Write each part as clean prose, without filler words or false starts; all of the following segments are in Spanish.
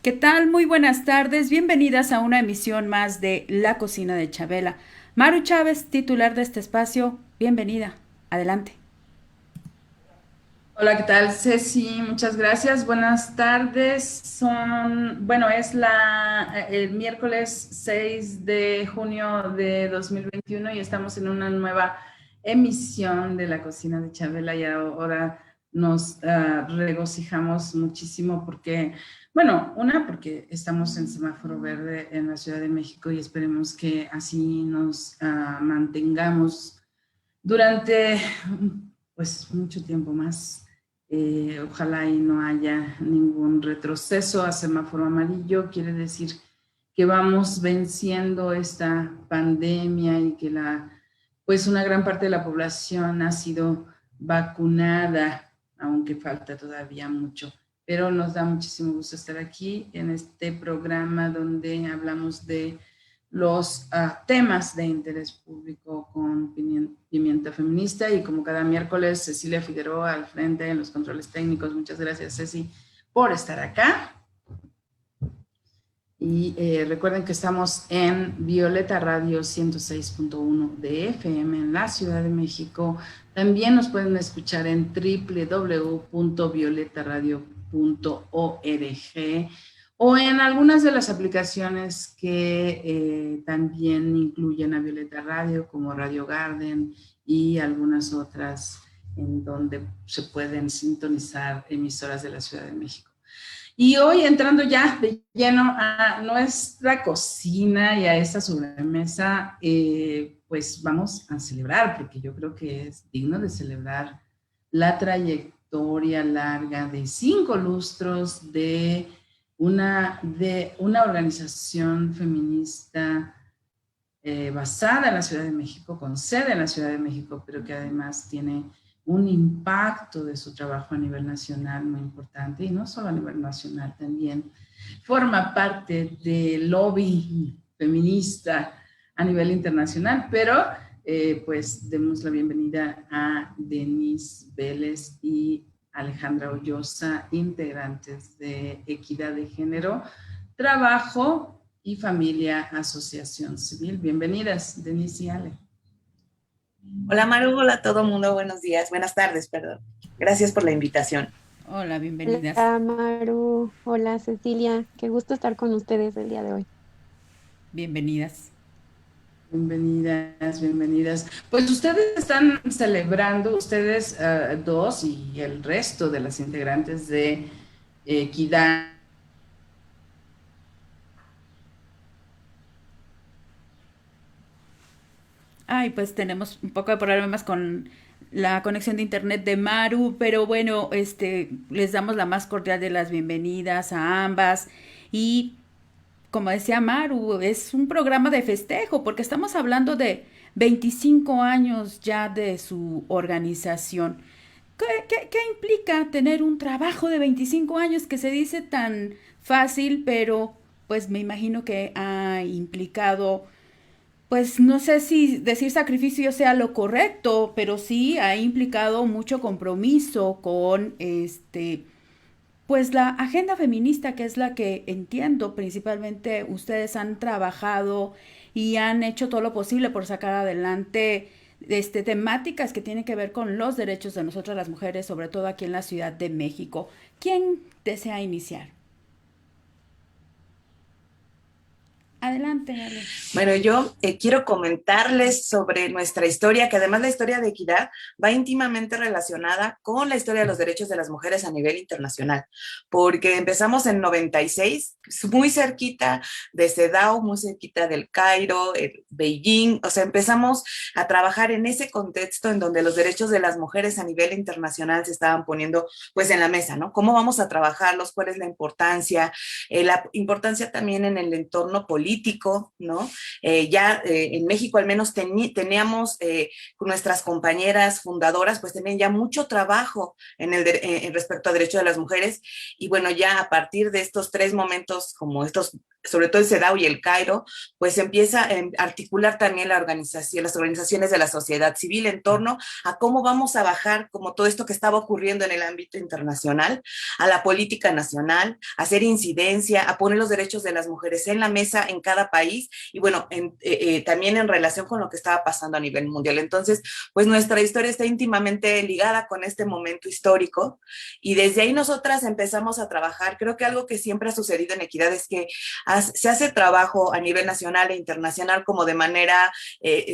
¿Qué tal? Muy buenas tardes. Bienvenidas a una emisión más de La Cocina de Chabela. Maru Chávez, titular de este espacio, bienvenida. Adelante. Hola, ¿qué tal, Ceci? Muchas gracias. Buenas tardes. Es el miércoles 6 de junio de 2021 y estamos en una nueva emisión de La Cocina de Chabela y ahora nos regocijamos muchísimo porque estamos en semáforo verde en la Ciudad de México y esperemos que así nos mantengamos durante pues mucho tiempo más. Ojalá y no haya ningún retroceso a semáforo amarillo. Quiere decir que vamos venciendo esta pandemia y que pues una gran parte de la población ha sido vacunada, aunque falta todavía mucho. Pero nos da muchísimo gusto estar aquí en este programa donde hablamos de los temas de interés público con Pimienta Feminista y como cada miércoles Cecilia Figueroa al frente en los controles técnicos. Muchas gracias, Ceci, por estar acá. Y recuerden que estamos en Violeta Radio 106.1 de FM en la Ciudad de México. También nos pueden escuchar en www.violetaradio.org o en algunas de las aplicaciones que también incluyen a Violeta Radio, como Radio Garden y algunas otras en donde se pueden sintonizar emisoras de la Ciudad de México. Y hoy entrando ya de lleno a nuestra cocina y a esta sobremesa, pues vamos a celebrar, porque yo creo que es digno de celebrar la trayectoria larga de 5 lustros de una organización feminista basada en la Ciudad de México, con sede en la Ciudad de México, pero que además tiene un impacto de su trabajo a nivel nacional muy importante, y no solo a nivel nacional, también forma parte del lobby feminista a nivel internacional, pero pues demos la bienvenida a Denise Vélez y Alejandra Ollosa, integrantes de Equidad de Género, Trabajo y Familia Asociación Civil. Bienvenidas, Denise y Ale. Hola Maru, hola a todo mundo, buenos días, buenas tardes, perdón. Gracias por la invitación. Hola, bienvenidas. Hola Maru, hola Cecilia, qué gusto estar con ustedes el día de hoy. Bienvenidas. Bienvenidas, bienvenidas. Pues ustedes están celebrando, ustedes dos y el resto de las integrantes de Equidad. Ay, pues tenemos un poco de problemas con la conexión de internet de Maru, pero bueno, les damos la más cordial de las bienvenidas a ambas y como decía Maru, es un programa de festejo porque estamos hablando de 25 años ya de su organización. ¿Qué implica tener un trabajo de 25 años que se dice tan fácil, pero pues me imagino que ha implicado, pues no sé si decir sacrificio sea lo correcto, pero sí ha implicado mucho compromiso con pues la agenda feminista, que es la que entiendo principalmente ustedes han trabajado y han hecho todo lo posible por sacar adelante temáticas que tienen que ver con los derechos de nosotras las mujeres, sobre todo aquí en la Ciudad de México. ¿Quién desea iniciar? Adelante, Ale. Bueno, yo quiero comentarles sobre nuestra historia, que además la historia de equidad va íntimamente relacionada con la historia de los derechos de las mujeres a nivel internacional, porque empezamos en 96, muy cerquita de CEDAW, muy cerquita del Cairo, Beijing, o sea, empezamos a trabajar en ese contexto en donde los derechos de las mujeres a nivel internacional se estaban poniendo pues en la mesa, ¿no? ¿Cómo vamos a trabajarlos? ¿Cuál es la importancia también en el entorno político, ¿no? En México al menos teníamos con nuestras compañeras fundadoras, pues tenían ya mucho trabajo en respecto a derechos de las mujeres, y bueno, ya a partir de estos 3 momentos movimientos como estos, sobre todo el CEDAW y el Cairo, pues empieza a articular también las organizaciones de la sociedad civil en torno a cómo vamos a bajar como todo esto que estaba ocurriendo en el ámbito internacional, a la política nacional, a hacer incidencia, a poner los derechos de las mujeres en la mesa en cada país y bueno, también en relación con lo que estaba pasando a nivel mundial. Entonces, pues nuestra historia está íntimamente ligada con este momento histórico y desde ahí nosotras empezamos a trabajar. Creo que algo que siempre ha sucedido en Equidad es que se hace trabajo a nivel nacional e internacional como de manera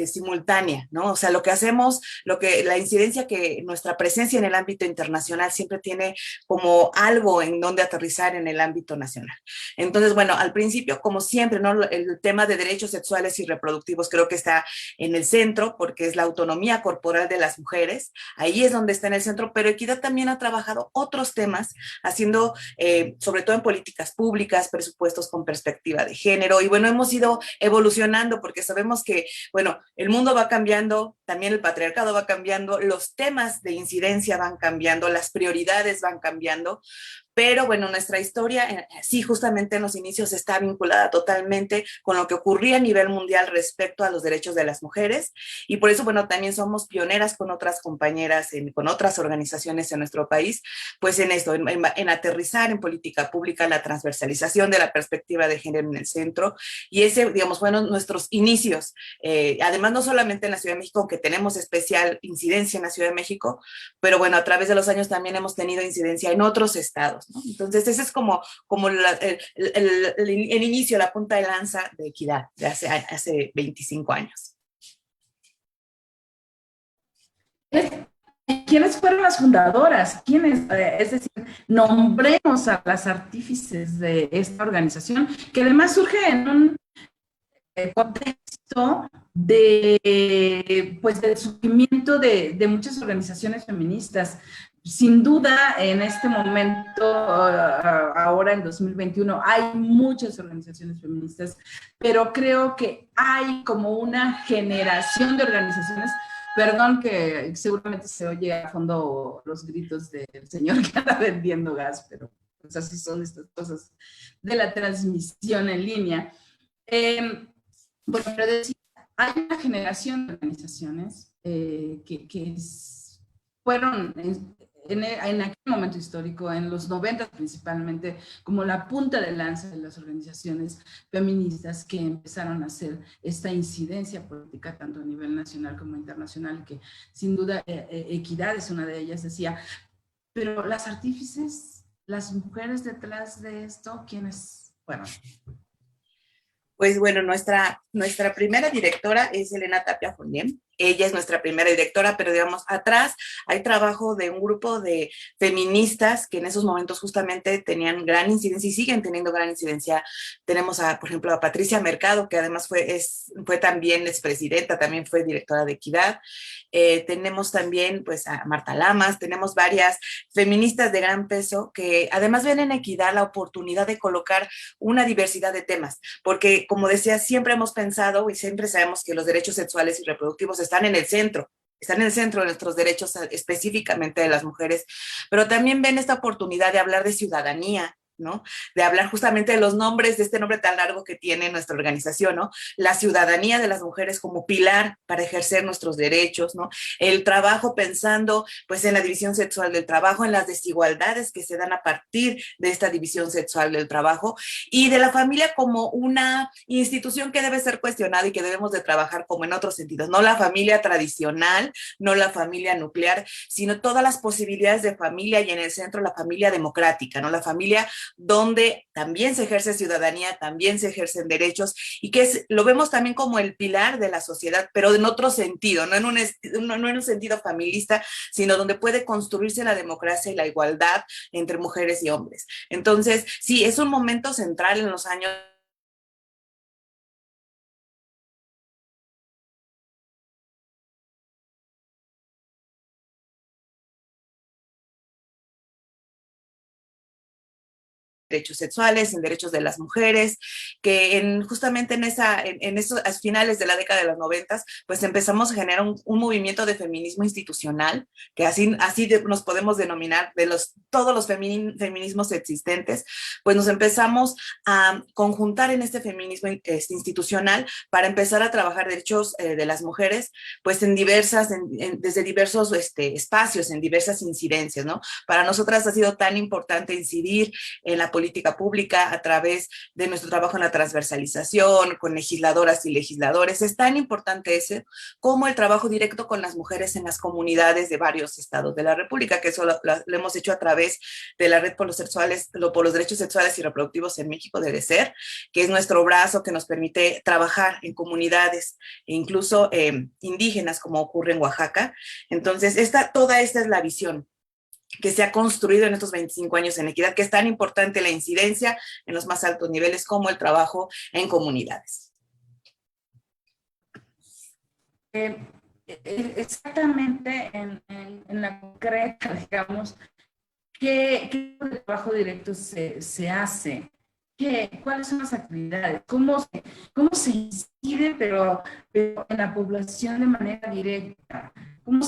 simultánea, ¿no? O sea, lo que hacemos, la incidencia que nuestra presencia en el ámbito internacional siempre tiene como algo en donde aterrizar en el ámbito nacional. Entonces, bueno, al principio, como siempre, ¿no? El tema de derechos sexuales y reproductivos creo que está en el centro porque es la autonomía corporal de las mujeres, ahí es donde está en el centro, pero Equidad también ha trabajado otros temas, haciendo, sobre todo en políticas públicas, presupuestos con perspectiva de género, y bueno, hemos ido evolucionando porque sabemos que, bueno, el mundo va cambiando, también el patriarcado va cambiando, los temas de incidencia van cambiando, las prioridades van cambiando, pero bueno, nuestra historia, sí, justamente en los inicios está vinculada totalmente con lo que ocurría a nivel mundial respecto a los derechos de las mujeres y por eso, bueno, también somos pioneras con otras compañeras, con otras organizaciones en nuestro país, pues en esto, en aterrizar en política pública la transversalización de la perspectiva de género en el centro y ese, digamos, fueron nuestros inicios. Además, no solamente en la Ciudad de México, aunque tenemos especial incidencia en la Ciudad de México, pero bueno, a través de los años también hemos tenido incidencia en otros estados, ¿no? Entonces, ese es como el inicio, la punta de lanza de Equidad de hace 25 años. ¿Quiénes fueron las fundadoras? ¿Quiénes? Es decir, nombremos a las artífices de esta organización, que además surge en un contexto pues, del surgimiento de muchas organizaciones feministas. Sin duda, en este momento, ahora en 2021, hay muchas organizaciones feministas, pero creo que hay como una generación de organizaciones. Perdón que seguramente se oye a fondo los gritos del señor que anda vendiendo gas, pero pues así son estas cosas de la transmisión en línea. Bueno, pero decía, hay una generación de organizaciones que fueron en aquel momento histórico, en los 90 principalmente, como la punta de lanza de las organizaciones feministas que empezaron a hacer esta incidencia política tanto a nivel nacional como internacional, que sin duda Equidad es una de ellas, decía, pero las artífices, las mujeres detrás de esto, ¿quiénes? Bueno, pues bueno, nuestra primera directora es Elena Tapia Fournier. Ella es nuestra primera directora, pero digamos, atrás hay trabajo de un grupo de feministas que en esos momentos justamente tenían gran incidencia y siguen teniendo gran incidencia. Tenemos, por ejemplo, a Patricia Mercado, que además fue también expresidenta, también fue directora de Equidad. Tenemos también pues a Marta Lamas, tenemos varias feministas de gran peso que además ven en Equidad la oportunidad de colocar una diversidad de temas, porque como decía, siempre hemos pensado y siempre sabemos que los derechos sexuales y reproductivos están en el centro de nuestros derechos, específicamente de las mujeres, pero también ven esta oportunidad de hablar de ciudadanía, ¿no? De hablar justamente de los nombres, de este nombre tan largo que tiene nuestra organización, ¿no? La ciudadanía de las mujeres como pilar para ejercer nuestros derechos, ¿no? El trabajo pensando, pues, en la división sexual del trabajo, en las desigualdades que se dan a partir de esta división sexual del trabajo y de la familia como una institución que debe ser cuestionada y que debemos de trabajar como en otros sentidos, no la familia tradicional, no la familia nuclear, sino todas las posibilidades de familia y en el centro la familia democrática, ¿no? La familia donde también se ejerce ciudadanía, también se ejercen derechos y que lo vemos también como el pilar de la sociedad, pero en otro sentido, no en un sentido familista, sino donde puede construirse la democracia y la igualdad entre mujeres y hombres. Entonces, sí, es un momento central en los años derechos sexuales, en derechos de las mujeres, que justamente en esos a finales de la década de los 90, pues empezamos a generar un movimiento de feminismo institucional, que nos podemos denominar de todos los feminismos existentes, pues nos empezamos a conjuntar en este feminismo institucional para empezar a trabajar derechos de las mujeres, pues desde diversos espacios, en diversas incidencias, ¿no? Para nosotras ha sido tan importante incidir en la política pública a través de nuestro trabajo en la transversalización, con legisladoras y legisladores. Es tan importante ese como el trabajo directo con las mujeres en las comunidades de varios estados de la República, que eso lo hemos hecho a través de la Red por los Derechos Sexuales y Reproductivos en México, de DECER, que es nuestro brazo que nos permite trabajar en comunidades, incluso indígenas, como ocurre en Oaxaca. Entonces, toda esta es la visión que se ha construido en estos 25 años en equidad, que es tan importante la incidencia en los más altos niveles como el trabajo en comunidades. Exactamente en la concreta, digamos, ¿qué trabajo directo se hace? ¿Cuáles son las actividades? ¿Cómo se incide, pero en la población de manera directa? ¿Cómo no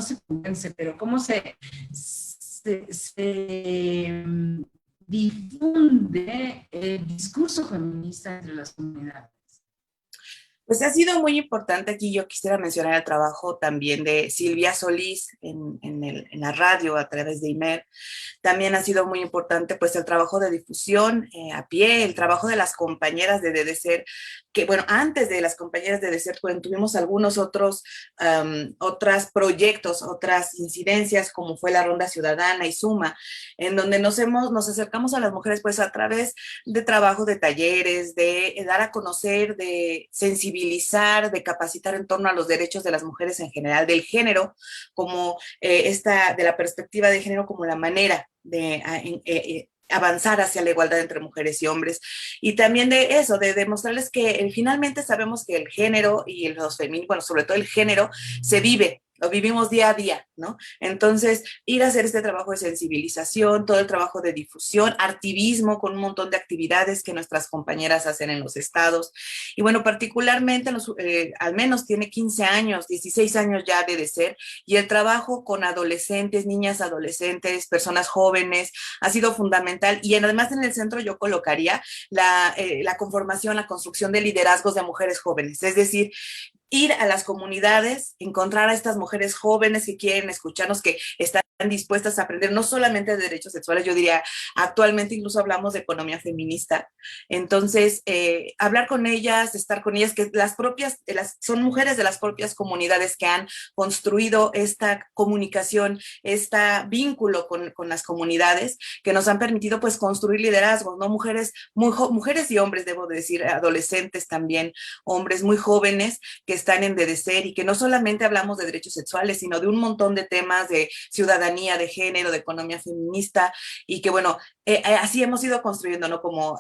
se convence, pero cómo se difunde el discurso feminista entre las comunidades? Pues ha sido muy importante aquí. Yo quisiera mencionar el trabajo también de Silvia Solís en la radio a través de IMER. También ha sido muy importante pues el trabajo de difusión a pie, el trabajo de las compañeras de DECER, que bueno, antes de las compañeras de DECER pues, tuvimos algunos otros proyectos, otras incidencias, como fue la Ronda Ciudadana y Suma, en donde nos acercamos a las mujeres pues a través de trabajo de talleres, de dar a conocer, de sensibilizar, de capacitar en torno a los derechos de las mujeres en general, del género, como de la perspectiva de género como la manera de avanzar hacia la igualdad entre mujeres y hombres, y también de eso, de demostrarles que finalmente sabemos que el género y los femeninos, bueno, sobre todo el género, se vive, lo vivimos día a día, ¿no? Entonces, ir a hacer este trabajo de sensibilización, todo el trabajo de difusión, activismo con un montón de actividades que nuestras compañeras hacen en los estados. Y bueno, particularmente, al menos tiene 15 años, 16 años ya de DECER, y el trabajo con adolescentes, niñas adolescentes, personas jóvenes, ha sido fundamental. Y además en el centro yo colocaría la conformación, la construcción de liderazgos de mujeres jóvenes, es decir, ir a las comunidades, encontrar a estas mujeres jóvenes que quieren escucharnos, que están dispuestas a aprender no solamente de derechos sexuales, yo diría, actualmente incluso hablamos de economía feminista. Entonces, hablar con ellas, estar con ellas, que son mujeres de las propias comunidades que han construido esta comunicación, este vínculo con las comunidades, que nos han permitido pues construir liderazgos, ¿no? Mujeres y hombres, debo decir, adolescentes también, hombres muy jóvenes que están en DECER, y que no solamente hablamos de derechos sexuales, sino de un montón de temas de ciudadanía, de género, de economía feminista, y que bueno, así hemos ido construyendo, ¿no? Como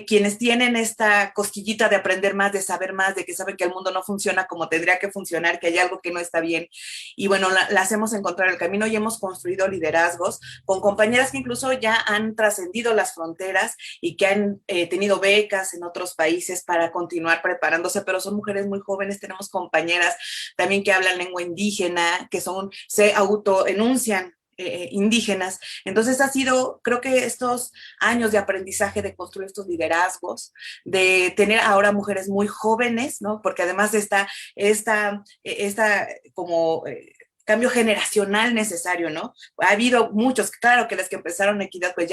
quienes tienen esta cosquillita de aprender más, de saber más, de que saben que el mundo no funciona como tendría que funcionar, que hay algo que no está bien, y bueno, las hemos encontrado el camino y hemos construido liderazgos con compañeras que incluso ya han trascendido las fronteras y que han tenido becas en otros países para continuar preparándose, pero son mujeres muy jóvenes. Tenemos compañeras también que hablan lengua indígena, que se autoenuncian indígenas. Entonces ha sido, creo que estos años de aprendizaje, de construir estos liderazgos, de tener ahora mujeres muy jóvenes, ¿no? Porque además está como cambio generacional necesario, ¿no? Ha habido muchos, claro que las que empezaron equidad, pues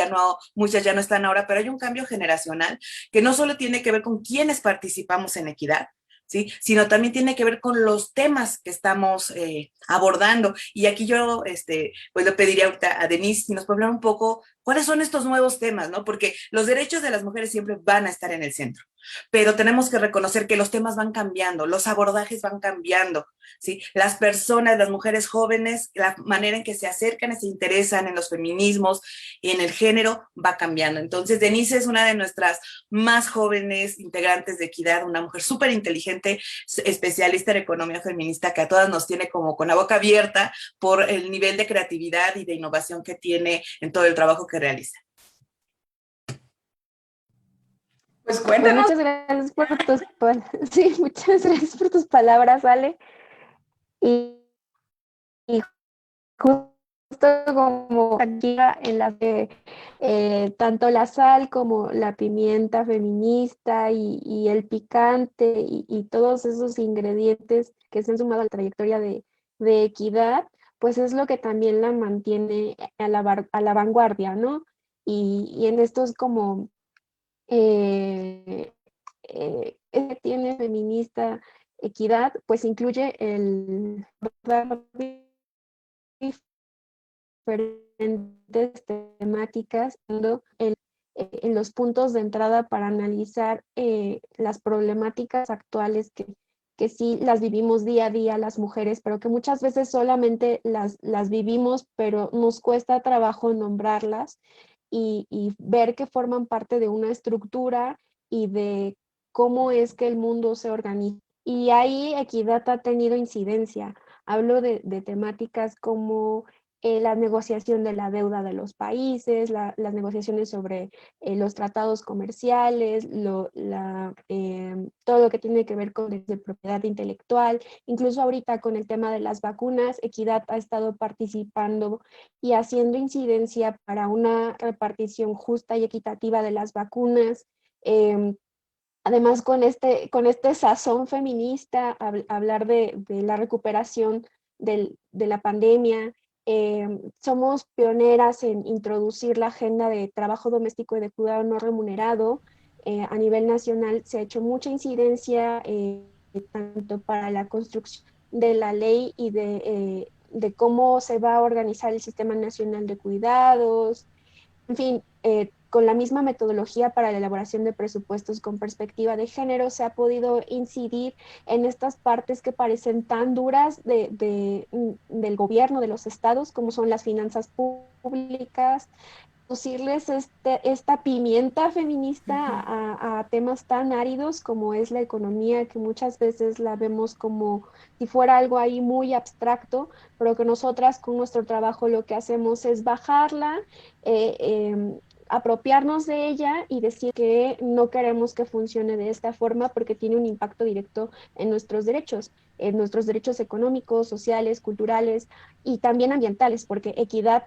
muchas ya no están ahora, pero hay un cambio generacional que no solo tiene que ver con quienes participamos en equidad, ¿sí? Sino también tiene que ver con los temas que estamos abordando. Y aquí yo pues le pediría ahorita a Denise si nos puede hablar un poco cuáles son estos nuevos temas, ¿no? Porque los derechos de las mujeres siempre van a estar en el centro. pero tenemos que reconocer que los temas van cambiando, los abordajes van cambiando, ¿sí? Las personas, las mujeres jóvenes, la manera en que se acercan y se interesan en los feminismos y en el género va cambiando. Entonces, Denise es una de nuestras más jóvenes integrantes de Equidad, una mujer súper inteligente, especialista en economía feminista, que a todas nos tiene como con la boca abierta por el nivel de creatividad y de innovación que tiene en todo el trabajo que realiza. Pues Pues cuéntanos. muchas gracias por sí, muchas gracias por tus palabras, Ale. Y, y justo como aquí en la que tanto la sal como la pimienta feminista y el picante y todos esos ingredientes que se han sumado a la trayectoria de Equidad, pues es lo que también la mantiene a la vanguardia, ¿no? Y en estos como tiene feminista equidad, pues incluye el diferentes temáticas en los puntos de entrada para analizar las problemáticas actuales que sí las vivimos día a día las mujeres, pero que muchas veces solamente las vivimos, pero nos cuesta trabajo nombrarlas y ver que forman parte de una estructura y de cómo es que el mundo se organiza. Y ahí Equidad ha tenido incidencia. Hablo de temáticas como la negociación de la deuda de los países, las negociaciones sobre los tratados comerciales, todo lo que tiene que ver con de propiedad intelectual, incluso ahorita con el tema de las vacunas, Equidad ha estado participando y haciendo incidencia para una repartición justa y equitativa de las vacunas. Además, con este sazón feminista, hablar de la recuperación de la pandemia, somos pioneras en introducir la agenda de trabajo doméstico y de cuidado no remunerado. A nivel nacional se ha hecho mucha incidencia, tanto para la construcción de la ley y de cómo se va a organizar el Sistema Nacional de Cuidados, en fin, con la misma metodología para la elaboración de presupuestos con perspectiva de género, se ha podido incidir en estas partes que parecen tan duras del gobierno, de los estados, como son las finanzas públicas, reducirles esta pimienta feminista a temas tan áridos como es la economía, que muchas veces la vemos como si fuera algo ahí muy abstracto, pero que nosotras con nuestro trabajo lo que hacemos es bajarla, eh, eh, apropiarnos de ella y decir que no queremos que funcione de esta forma porque tiene un impacto directo en nuestros derechos económicos, sociales, culturales y también ambientales, porque equidad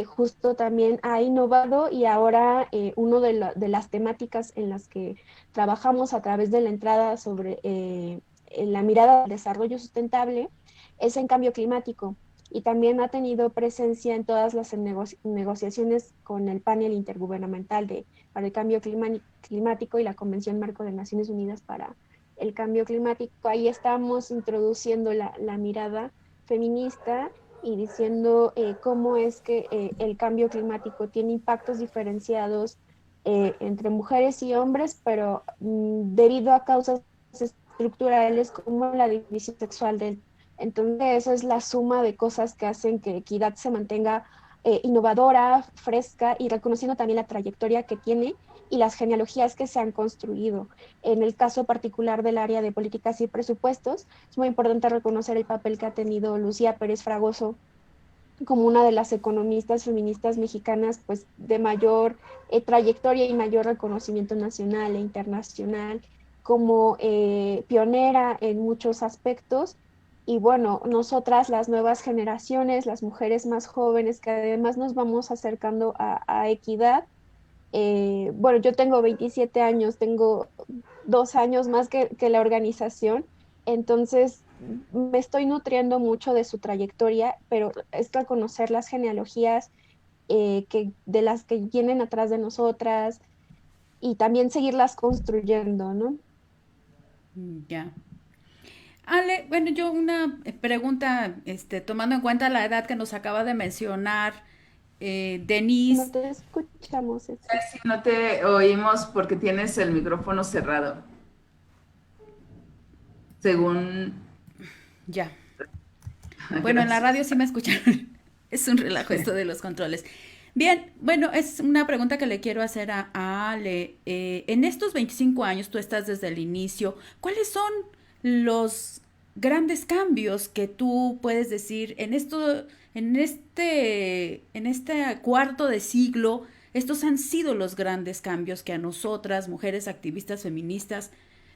justo también ha innovado y ahora una de las temáticas en las que trabajamos a través de la entrada sobre en la mirada del desarrollo sustentable es en cambio climático y también ha tenido presencia en todas las negociaciones con el panel intergubernamental para el cambio climático y la Convención Marco de Naciones Unidas para el cambio climático. Ahí estamos introduciendo la mirada feminista y diciendo cómo es que el cambio climático tiene impactos diferenciados entre mujeres y hombres, pero debido a causas estructurales como la división sexual del. Entonces, eso es la suma de cosas que hacen que Equidad se mantenga innovadora, fresca y reconociendo también la trayectoria que tiene y las genealogías que se han construido. En el caso particular del área de políticas y presupuestos, es muy importante reconocer el papel que ha tenido Lucía Pérez Fragoso como una de las economistas feministas mexicanas pues de mayor trayectoria y mayor reconocimiento nacional e internacional, como pionera en muchos aspectos. Y bueno, nosotras, las nuevas generaciones, las mujeres más jóvenes, que además nos vamos acercando a equidad, bueno, yo tengo 27 años, tengo 2 años más que la organización, entonces me estoy nutriendo mucho de su trayectoria, pero es reconocer las genealogías de las que vienen atrás de nosotras y también seguirlas construyendo, ¿no? Ya. Ale, bueno, yo una pregunta, tomando en cuenta la edad que nos acaba de mencionar, Denise. No te escuchamos, Ceci. Si no te oímos porque tienes el micrófono cerrado, según... Ya. Bueno, en la Gracias. radio sí me escucharon. Es un relajo esto de los controles. Bien, bueno, es una pregunta que le quiero hacer a Ale. En estos 25 años, tú estás desde el inicio, ¿cuáles son los grandes cambios que tú puedes decir en este cuarto de siglo? Estos han sido los grandes cambios que a nosotras, mujeres activistas feministas,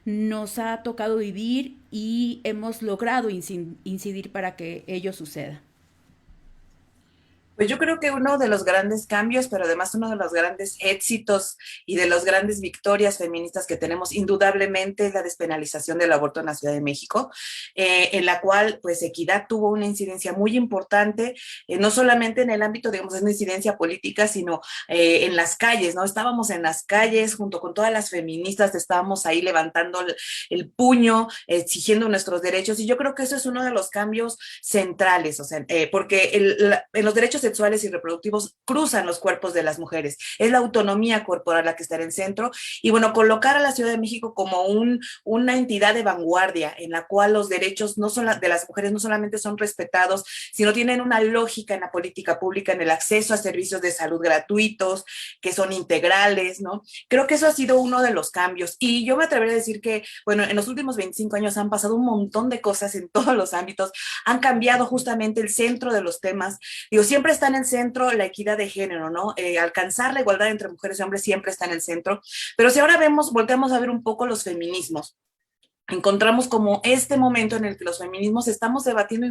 nos ha tocado vivir y hemos logrado incidir para que ello suceda. Pues yo creo que uno de los grandes cambios, pero además uno de los grandes éxitos y de las grandes victorias feministas que tenemos indudablemente es la despenalización del aborto en la Ciudad de México, en la cual pues Equidad tuvo una incidencia muy importante, no solamente en el ámbito, digamos, de una incidencia política, sino en las calles, ¿no? Estábamos en las calles junto con todas las feministas, estábamos ahí levantando el puño, exigiendo nuestros derechos, y yo creo que eso es uno de los cambios centrales, o sea, porque en los derechos sexuales y reproductivos cruzan los cuerpos de las mujeres. Es la autonomía corporal la que está en el centro. Y bueno, colocar a la Ciudad de México como una entidad de vanguardia en la cual los derechos no son de las mujeres no solamente son respetados, sino tienen una lógica en la política pública, en el acceso a servicios de salud gratuitos, que son integrales, ¿no? Creo que eso ha sido uno de los cambios. Y yo me atrevería a decir que, bueno, en los últimos 25 años han pasado un montón de cosas en todos los ámbitos, han cambiado justamente el centro de los temas. Digo, siempre está en el centro la equidad de género, ¿no? Alcanzar la igualdad entre mujeres y hombres siempre está en el centro, pero si ahora volteamos a ver un poco los feminismos, encontramos como este momento en el que los feminismos estamos debatiendo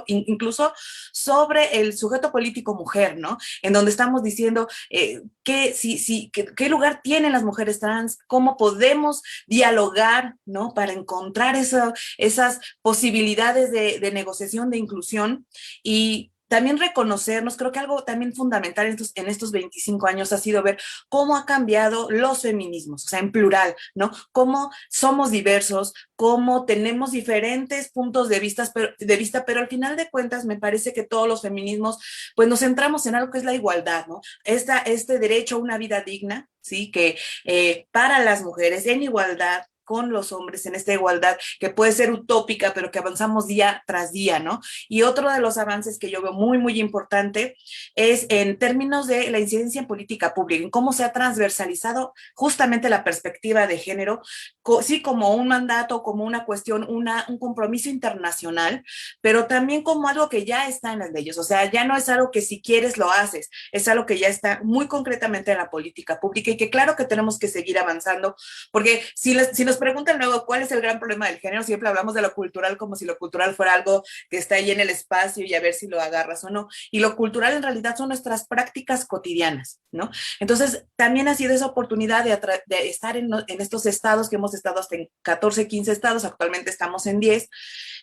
incluso sobre el sujeto político mujer, ¿no? En donde estamos diciendo qué lugar tienen las mujeres trans, cómo podemos dialogar, ¿no? Para encontrar esas posibilidades de negociación, de inclusión y también reconocernos. Creo que algo también fundamental en estos 25 años ha sido ver cómo ha cambiado los feminismos, o sea, en plural, ¿no? Cómo somos diversos, cómo tenemos diferentes puntos pero al final de cuentas me parece que todos los feminismos, pues nos centramos en algo que es la igualdad, ¿no? Este derecho a una vida digna, ¿sí? Que para las mujeres en igualdad con los hombres, en esta igualdad que puede ser utópica, pero que avanzamos día tras día, ¿no? Y otro de los avances que yo veo muy, muy importante es en términos de la incidencia en política pública, en cómo se ha transversalizado justamente la perspectiva de género, sí, como un mandato, como una cuestión, un compromiso internacional, pero también como algo que ya está en las leyes, o sea, ya no es algo que si quieres lo haces, es algo que ya está muy concretamente en la política pública y que claro que tenemos que seguir avanzando, porque si nos preguntan luego cuál es el gran problema del género, siempre hablamos de lo cultural como si lo cultural fuera algo que está ahí en el espacio y a ver si lo agarras o no. Y lo cultural en realidad son nuestras prácticas cotidianas, ¿no? Entonces, también ha sido esa oportunidad de estar en estos estados que hemos estado hasta en 14, 15 estados, actualmente estamos en 10,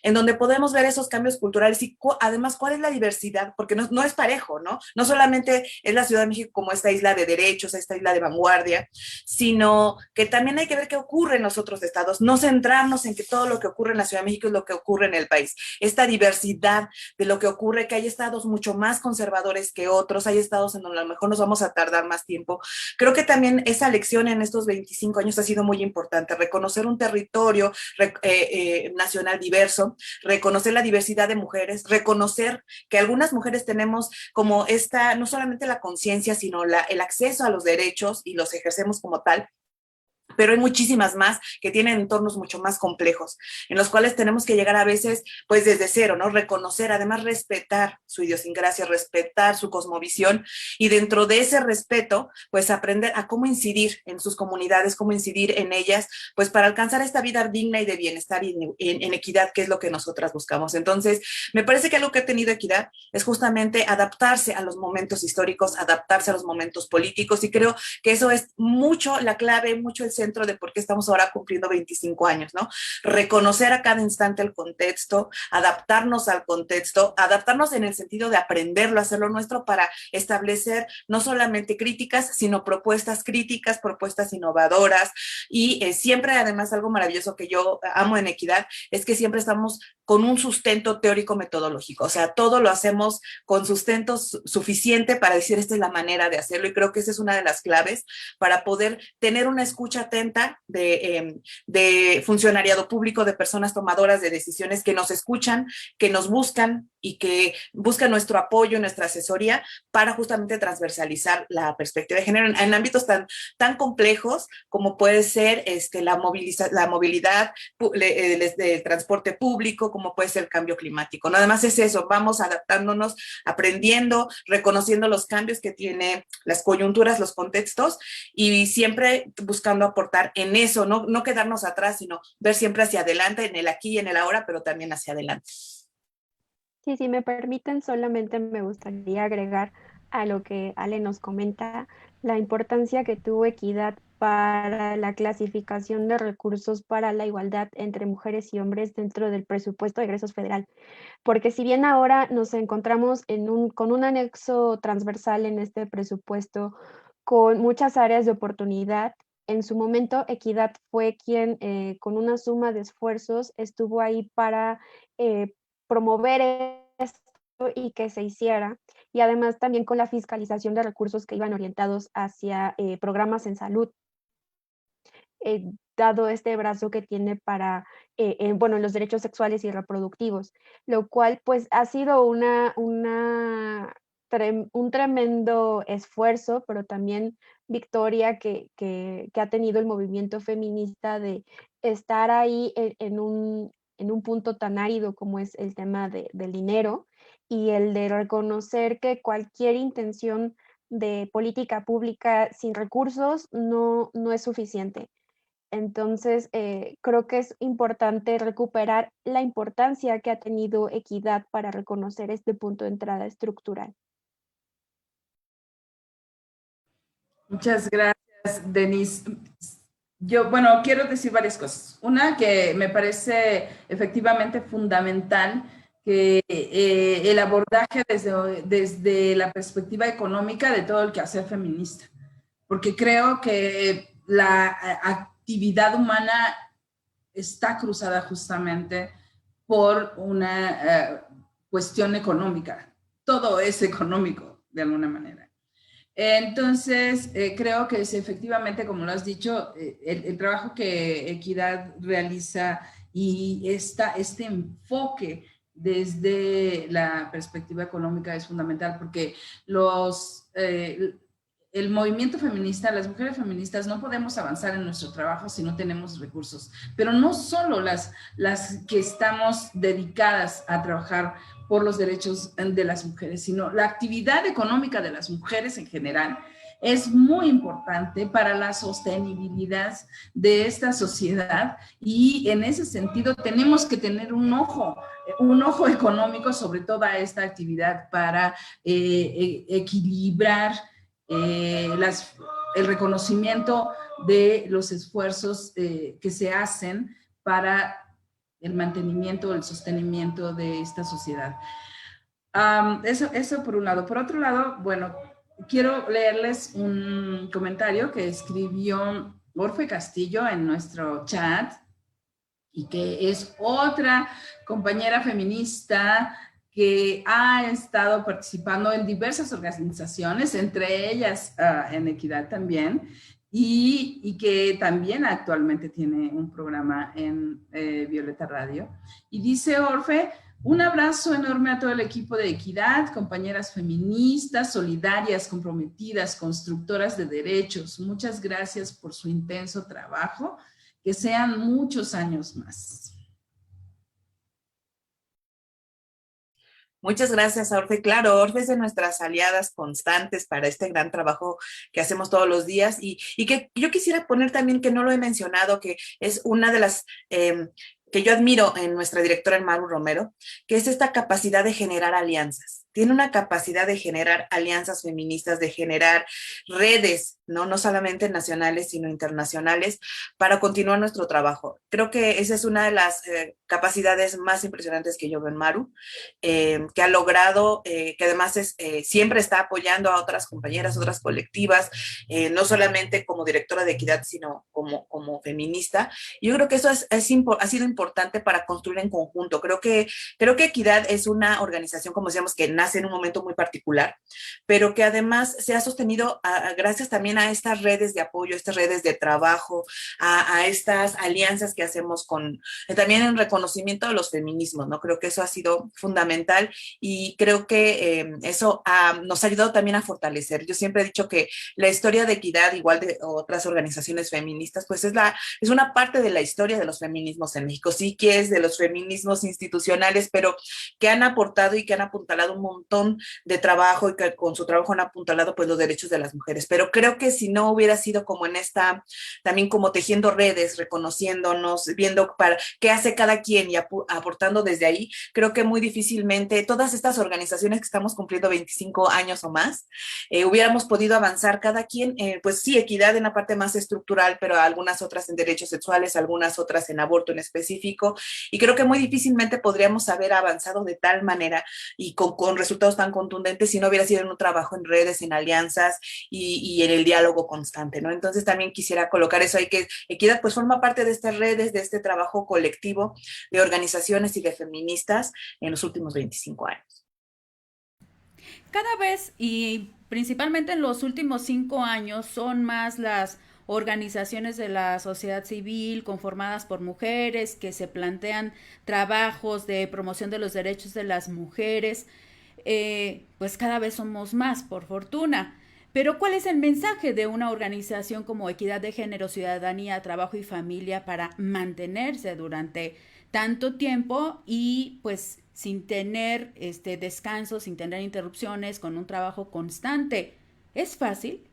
en donde podemos ver esos cambios culturales y además cuál es la diversidad, porque no es parejo, ¿no? No solamente es la Ciudad de México como esta isla de derechos, esta isla de vanguardia, sino que también hay que ver qué ocurre en los otros estados, no centrarnos en que todo lo que ocurre en la Ciudad de México es lo que ocurre en el país. Esta diversidad de lo que ocurre, que hay estados mucho más conservadores que otros, hay estados en donde a lo mejor nos vamos a tardar más tiempo. Creo que también esa lección en estos 25 años ha sido muy importante, reconocer un territorio nacional diverso, reconocer la diversidad de mujeres, reconocer que algunas mujeres tenemos como no solamente la conciencia, sino el acceso a los derechos y los ejercemos como tal, pero hay muchísimas más que tienen entornos mucho más complejos, en los cuales tenemos que llegar a veces, pues desde cero, ¿no? Reconocer, además respetar su idiosincrasia, respetar su cosmovisión, y dentro de ese respeto, pues aprender a cómo incidir en sus comunidades, cómo incidir en ellas, pues para alcanzar esta vida digna y de bienestar y en equidad, que es lo que nosotras buscamos. Entonces, me parece que algo que ha tenido Equidad es justamente adaptarse a los momentos históricos, adaptarse a los momentos políticos, y creo que eso es mucho la clave, mucho el centro centro de por qué estamos ahora cumpliendo 25 años, ¿no? Reconocer a cada instante el contexto, adaptarnos al contexto, adaptarnos en el sentido de aprenderlo, hacerlo nuestro para establecer no solamente críticas, sino propuestas críticas, propuestas innovadoras y siempre además algo maravilloso que yo amo en Equidad es que siempre estamos con un sustento teórico metodológico, o sea, todo lo hacemos con sustento suficiente para decir esta es la manera de hacerlo y creo que esa es una de las claves para poder tener una escucha atenta de funcionariado público, de personas tomadoras de decisiones que nos escuchan, que nos buscan y que buscan nuestro apoyo, nuestra asesoría para justamente transversalizar la perspectiva de género en ámbitos tan complejos como puede ser la movilidad del transporte público, como puede ser el cambio climático. ¿No? Además es eso, vamos adaptándonos, aprendiendo, reconociendo los cambios que tiene las coyunturas, los contextos y siempre buscando aportar en eso, no quedarnos atrás, sino ver siempre hacia adelante, en el aquí y en el ahora, pero también hacia adelante. Sí, si me permiten, solamente me gustaría agregar a lo que Ale nos comenta, la importancia que tuvo Equidad para la clasificación de recursos para la igualdad entre mujeres y hombres dentro del presupuesto de egresos federal. Porque si bien ahora nos encontramos con un anexo transversal en este presupuesto, con muchas áreas de oportunidad, en su momento Equidad fue quien con una suma de esfuerzos estuvo ahí para promover esto y que se hiciera, y además también con la fiscalización de recursos que iban orientados hacia programas en salud, dado este brazo que tiene para, bueno, los derechos sexuales y reproductivos, lo cual pues ha sido un tremendo esfuerzo, pero también victoria que ha tenido el movimiento feminista de estar ahí en un punto tan árido como es el tema del dinero y el de reconocer que cualquier intención de política pública sin recursos no es suficiente. Entonces, creo que es importante recuperar la importancia que ha tenido Equidad para reconocer este punto de entrada estructural. Muchas gracias, Denise. Yo, bueno, quiero decir varias cosas. Una, que me parece efectivamente fundamental que el abordaje desde la perspectiva económica de todo el quehacer feminista, porque creo que la actividad humana está cruzada justamente por una cuestión económica. Todo es económico, de alguna manera. Entonces, creo que es efectivamente, como lo has dicho, el trabajo que Equidad realiza y este enfoque desde la perspectiva económica es fundamental porque el movimiento feminista, las mujeres feministas, no podemos avanzar en nuestro trabajo si no tenemos recursos, pero no solo las que estamos dedicadas a trabajar por los derechos de las mujeres, sino la actividad económica de las mujeres en general es muy importante para la sostenibilidad de esta sociedad y en ese sentido tenemos que tener un ojo económico sobre toda esta actividad para equilibrar el reconocimiento de los esfuerzos que se hacen para el mantenimiento, el sostenimiento de esta sociedad. Eso por un lado. Por otro lado, bueno, quiero leerles un comentario que escribió Orfe Castillo en nuestro chat y que es otra compañera feminista que ha estado participando en diversas organizaciones, entre ellas en Equidad también, y que también actualmente tiene un programa en Violeta Radio. Y dice Orfe: un abrazo enorme a todo el equipo de Equidad, compañeras feministas, solidarias, comprometidas, constructoras de derechos. Muchas gracias por su intenso trabajo. Que sean muchos años más. Muchas gracias, Orfe. Claro, Orfe es de nuestras aliadas constantes para este gran trabajo que hacemos todos los días y que yo quisiera poner también, que no lo he mencionado, que es una de las que yo admiro en nuestra directora, en Maru Romero, que es esta capacidad de generar alianzas. tiene una capacidad de generar alianzas feministas, de generar redes, no solamente nacionales, sino internacionales, para continuar nuestro trabajo. Creo que esa es una de las capacidades más impresionantes que yo veo en Maru, que ha logrado, que además siempre está apoyando a otras compañeras, otras colectivas, no solamente como directora de equidad, sino como feminista. Yo creo que eso ha sido importante para construir en conjunto. Creo que Equidad es una organización, como decíamos, que nace en un momento muy particular, pero que además se ha sostenido gracias también a estas redes de apoyo, estas redes de trabajo, a estas alianzas que hacemos también en reconocimiento de los feminismos, ¿no? Creo que eso ha sido fundamental y creo que eso nos ha ayudado también a fortalecer. Yo siempre he dicho que la historia de Equidad, igual de otras organizaciones feministas, pues es una parte de la historia de los feminismos en México, sí que es de los feminismos institucionales, pero que han aportado y que han apuntalado un montón de trabajo y que con su trabajo han apuntalado pues los derechos de las mujeres. Pero creo que si no hubiera sido como en también como tejiendo redes, reconociéndonos, viendo para qué hace cada quien y aportando desde ahí, creo que muy difícilmente todas estas organizaciones que estamos cumpliendo 25 años o más, hubiéramos podido avanzar cada quien, pues sí, equidad en la parte más estructural, pero algunas otras en derechos sexuales, algunas otras en aborto en específico, y creo que muy difícilmente podríamos haber avanzado de tal manera y con resultados tan contundentes si no hubiera sido en un trabajo en redes, en alianzas y en el diálogo constante, ¿no? Entonces también quisiera colocar eso ahí, que Equidad pues forma parte de estas redes, de este trabajo colectivo de organizaciones y de feministas en los últimos 25 años. Cada vez y principalmente en los últimos 5 años son más las organizaciones de la sociedad civil conformadas por mujeres que se plantean trabajos de promoción de los derechos de las mujeres, pues cada vez somos más, por fortuna. Pero ¿cuál es el mensaje de una organización como Equidad de Género, Ciudadanía, Trabajo y Familia para mantenerse durante tanto tiempo y pues sin tener descanso, sin tener interrupciones, con un trabajo constante? ¿Es fácil?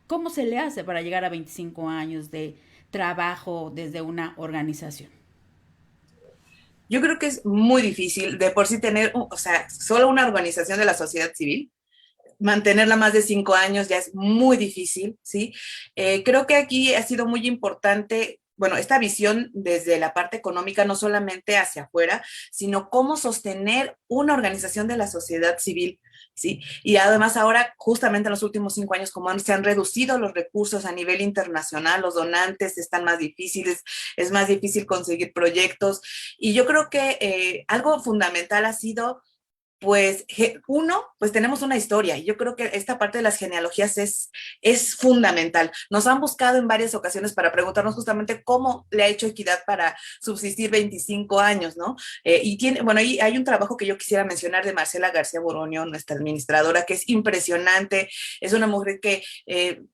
¿Cómo se le hace para llegar a 25 años de trabajo desde una organización? Yo creo que es muy difícil de por sí tener, o sea, solo una organización de la sociedad civil, mantenerla más de 5 años ya es muy difícil, ¿sí? Creo que aquí ha sido muy importante, bueno, esta visión desde la parte económica, no solamente hacia afuera, sino cómo sostener una organización de la sociedad civil, ¿sí? Y además ahora, justamente en los últimos 5 años, como se han reducido los recursos a nivel internacional, los donantes están más difíciles, es más difícil conseguir proyectos, y yo creo que algo fundamental ha sido pues pues tenemos una historia y yo creo que esta parte de las genealogías es fundamental. Nos han buscado en varias ocasiones para preguntarnos justamente cómo le ha hecho Equidad para subsistir 25 años, ¿no? Bueno, ahí hay un trabajo que yo quisiera mencionar de Marcela García Boroño, nuestra administradora, que es impresionante. Es una mujer que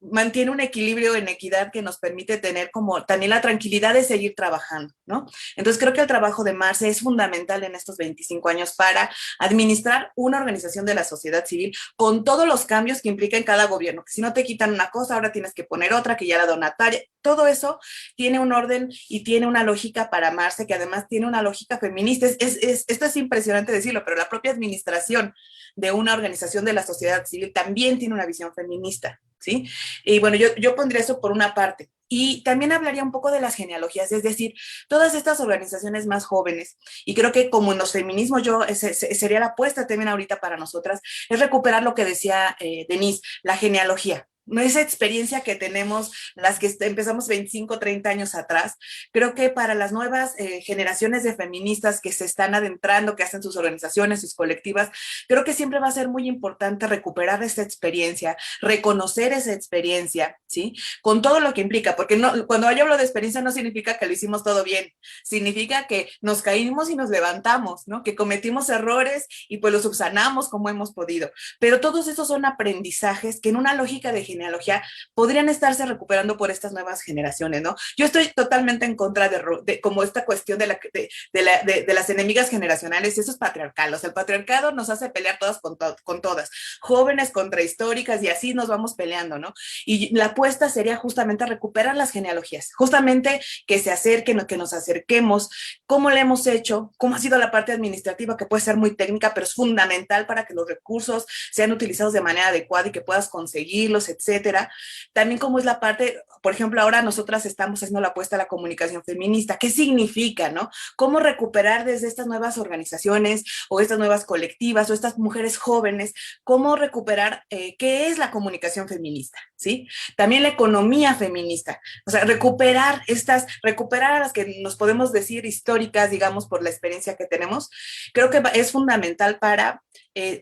mantiene un equilibrio en equidad que nos permite tener como también la tranquilidad de seguir trabajando, ¿no? Entonces creo que el trabajo de Marce es fundamental en estos 25 años para administrar una organización de la sociedad civil con todos los cambios que implica en cada gobierno, que si no te quitan una cosa, ahora tienes que poner otra, que ya la donataria, todo eso tiene un orden y tiene una lógica para amarse, que además tiene una lógica feminista. Esto es impresionante decirlo, pero la propia administración de una organización de la sociedad civil también tiene una visión feminista, ¿sí? Y bueno, yo pondría eso por una parte. Y también hablaría un poco de las genealogías, es decir, todas estas organizaciones más jóvenes, y creo que como en los feminismos sería la apuesta también ahorita para nosotras, es recuperar lo que decía Denise, la genealogía. Esa experiencia que tenemos las que empezamos 25, 30 años atrás, creo que para las nuevas generaciones de feministas que se están adentrando, que hacen sus organizaciones, sus colectivas, creo que siempre va a ser muy importante recuperar esa experiencia, reconocer esa experiencia, ¿sí? Con todo lo que implica, porque cuando yo hablo de experiencia no significa que lo hicimos todo bien, significa que nos caímos y nos levantamos, ¿no? Que cometimos errores y pues los subsanamos como hemos podido, pero todos esos son aprendizajes que en una lógica de genealogía podrían estarse recuperando por estas nuevas generaciones, ¿no? Yo estoy totalmente en contra de como esta cuestión de las enemigas generacionales, y eso es patriarcal. O sea, el patriarcado nos hace pelear todas con todas, jóvenes contra históricas, y así nos vamos peleando, ¿no? Y la apuesta sería justamente recuperar las genealogías, justamente que se acerquen, que nos acerquemos, cómo le hemos hecho, cómo ha sido la parte administrativa, que puede ser muy técnica, pero es fundamental para que los recursos sean utilizados de manera adecuada y que puedas conseguirlos, etcétera. También cómo es la parte, por ejemplo, ahora nosotras estamos haciendo la apuesta a la comunicación feminista. ¿Qué significa, no? ¿Cómo recuperar desde estas nuevas organizaciones o estas nuevas colectivas o estas mujeres jóvenes, cómo recuperar qué es la comunicación feminista, ¿sí? También la economía feminista, o sea, recuperar a las que nos podemos decir históricas, digamos, por la experiencia que tenemos, creo que es fundamental para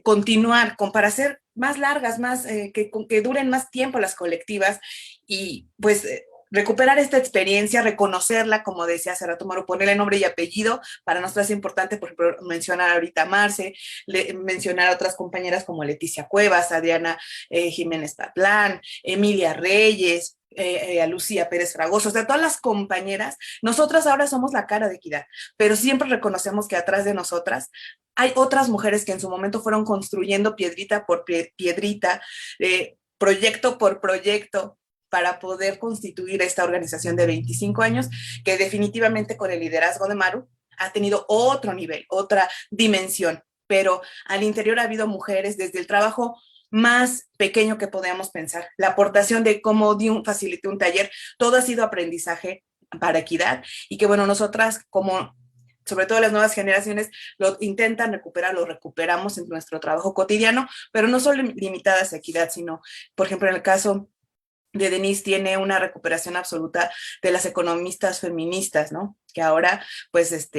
continuar, para hacer más largas, que duren más tiempo las colectivas y pues recuperar esta experiencia, reconocerla, como decía hace rato Maru, ponerle nombre y apellido. Para nosotros es importante, por ejemplo, mencionar ahorita a Marce, mencionar a otras compañeras como Leticia Cuevas, Adriana Jiménez Patlán, Emilia Reyes, a Lucía Pérez Fragoso, o sea, todas las compañeras. Nosotras ahora somos la cara de Equidad, pero siempre reconocemos que atrás de nosotras hay otras mujeres que en su momento fueron construyendo piedrita por piedrita, proyecto por proyecto, para poder constituir esta organización de 25 años, que definitivamente con el liderazgo de Maru ha tenido otro nivel, otra dimensión, pero al interior ha habido mujeres desde el trabajo más pequeño que podíamos pensar, la aportación de cómo facilité un taller, todo ha sido aprendizaje para Equidad, y que bueno, nosotras como sobre todo las nuevas generaciones lo intentan recuperar, lo recuperamos en nuestro trabajo cotidiano, pero no solo limitadas a Equidad, sino, por ejemplo, en el caso de Denise, tiene una recuperación absoluta de las economistas feministas, ¿no? Que ahora, pues,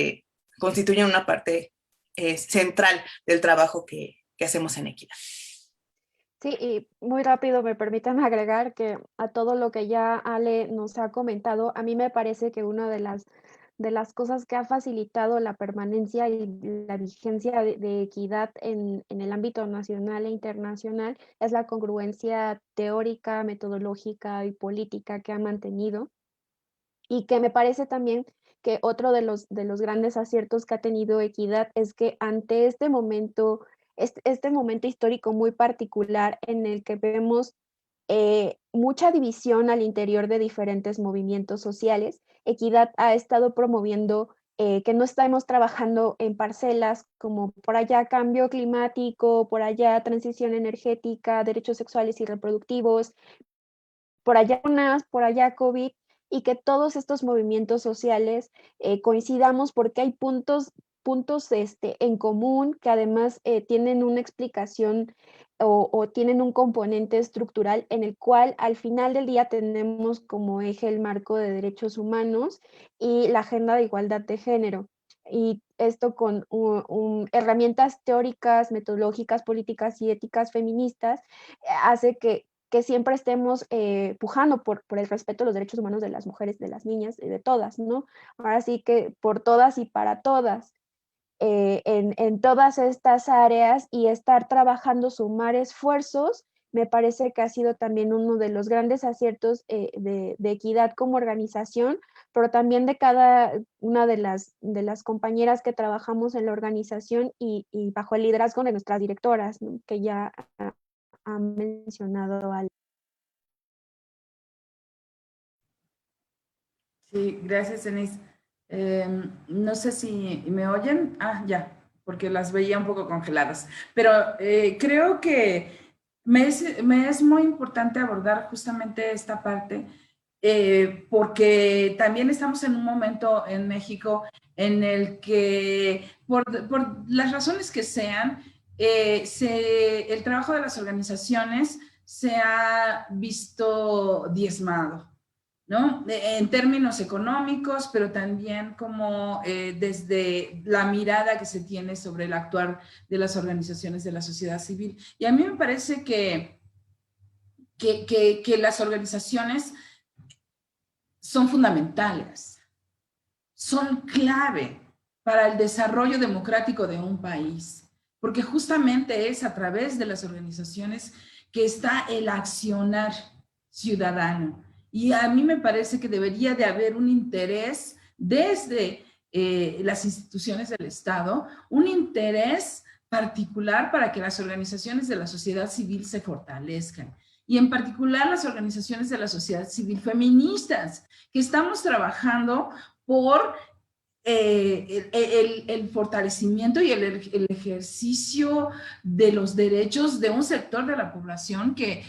constituyen una parte central del trabajo que hacemos en Equidad. Sí, y muy rápido me permiten agregar que a todo lo que ya Ale nos ha comentado, a mí me parece que una de las cosas que ha facilitado la permanencia y la vigencia de Equidad en el ámbito nacional e internacional es la congruencia teórica, metodológica y política que ha mantenido, y que me parece también que otro de los grandes aciertos que ha tenido Equidad es que ante este momento histórico muy particular en el que vemos mucha división al interior de diferentes movimientos sociales, Equidad ha estado promoviendo que no estamos trabajando en parcelas como por allá cambio climático, por allá transición energética, derechos sexuales y reproductivos, por allá unas, por allá COVID, y que todos estos movimientos sociales coincidamos porque hay puntos en común que además tienen una explicación o tienen un componente estructural en el cual al final del día tenemos como eje el marco de derechos humanos y la agenda de igualdad de género. Y esto con herramientas teóricas, metodológicas, políticas y éticas feministas hace que siempre estemos pujando por el respeto a los derechos humanos de las mujeres, de las niñas y de todas, ¿no? Ahora sí que por todas y para todas. En todas estas áreas, y estar trabajando, sumar esfuerzos, me parece que ha sido también uno de los grandes aciertos de Equidad como organización, pero también de cada una de las compañeras que trabajamos en la organización y bajo el liderazgo de nuestras directoras, ¿no? Que ya han mencionado al. Sí, gracias, Denise. No sé si me oyen. Ah, ya, porque las veía un poco congeladas. Pero creo que me es muy importante abordar justamente esta parte, porque también estamos en un momento en México en el que, por las razones que sean, el trabajo de las organizaciones se ha visto diezmado, ¿no? En términos económicos, pero también como desde la mirada que se tiene sobre el actuar de las organizaciones de la sociedad civil. Y a mí me parece que las organizaciones son fundamentales, son clave para el desarrollo democrático de un país, porque justamente es a través de las organizaciones que está el accionar ciudadano. Y a mí me parece que debería de haber un interés desde las instituciones del Estado, un interés particular para que las organizaciones de la sociedad civil se fortalezcan. Y en particular las organizaciones de la sociedad civil feministas, que estamos trabajando por el fortalecimiento y el ejercicio de los derechos de un sector de la población que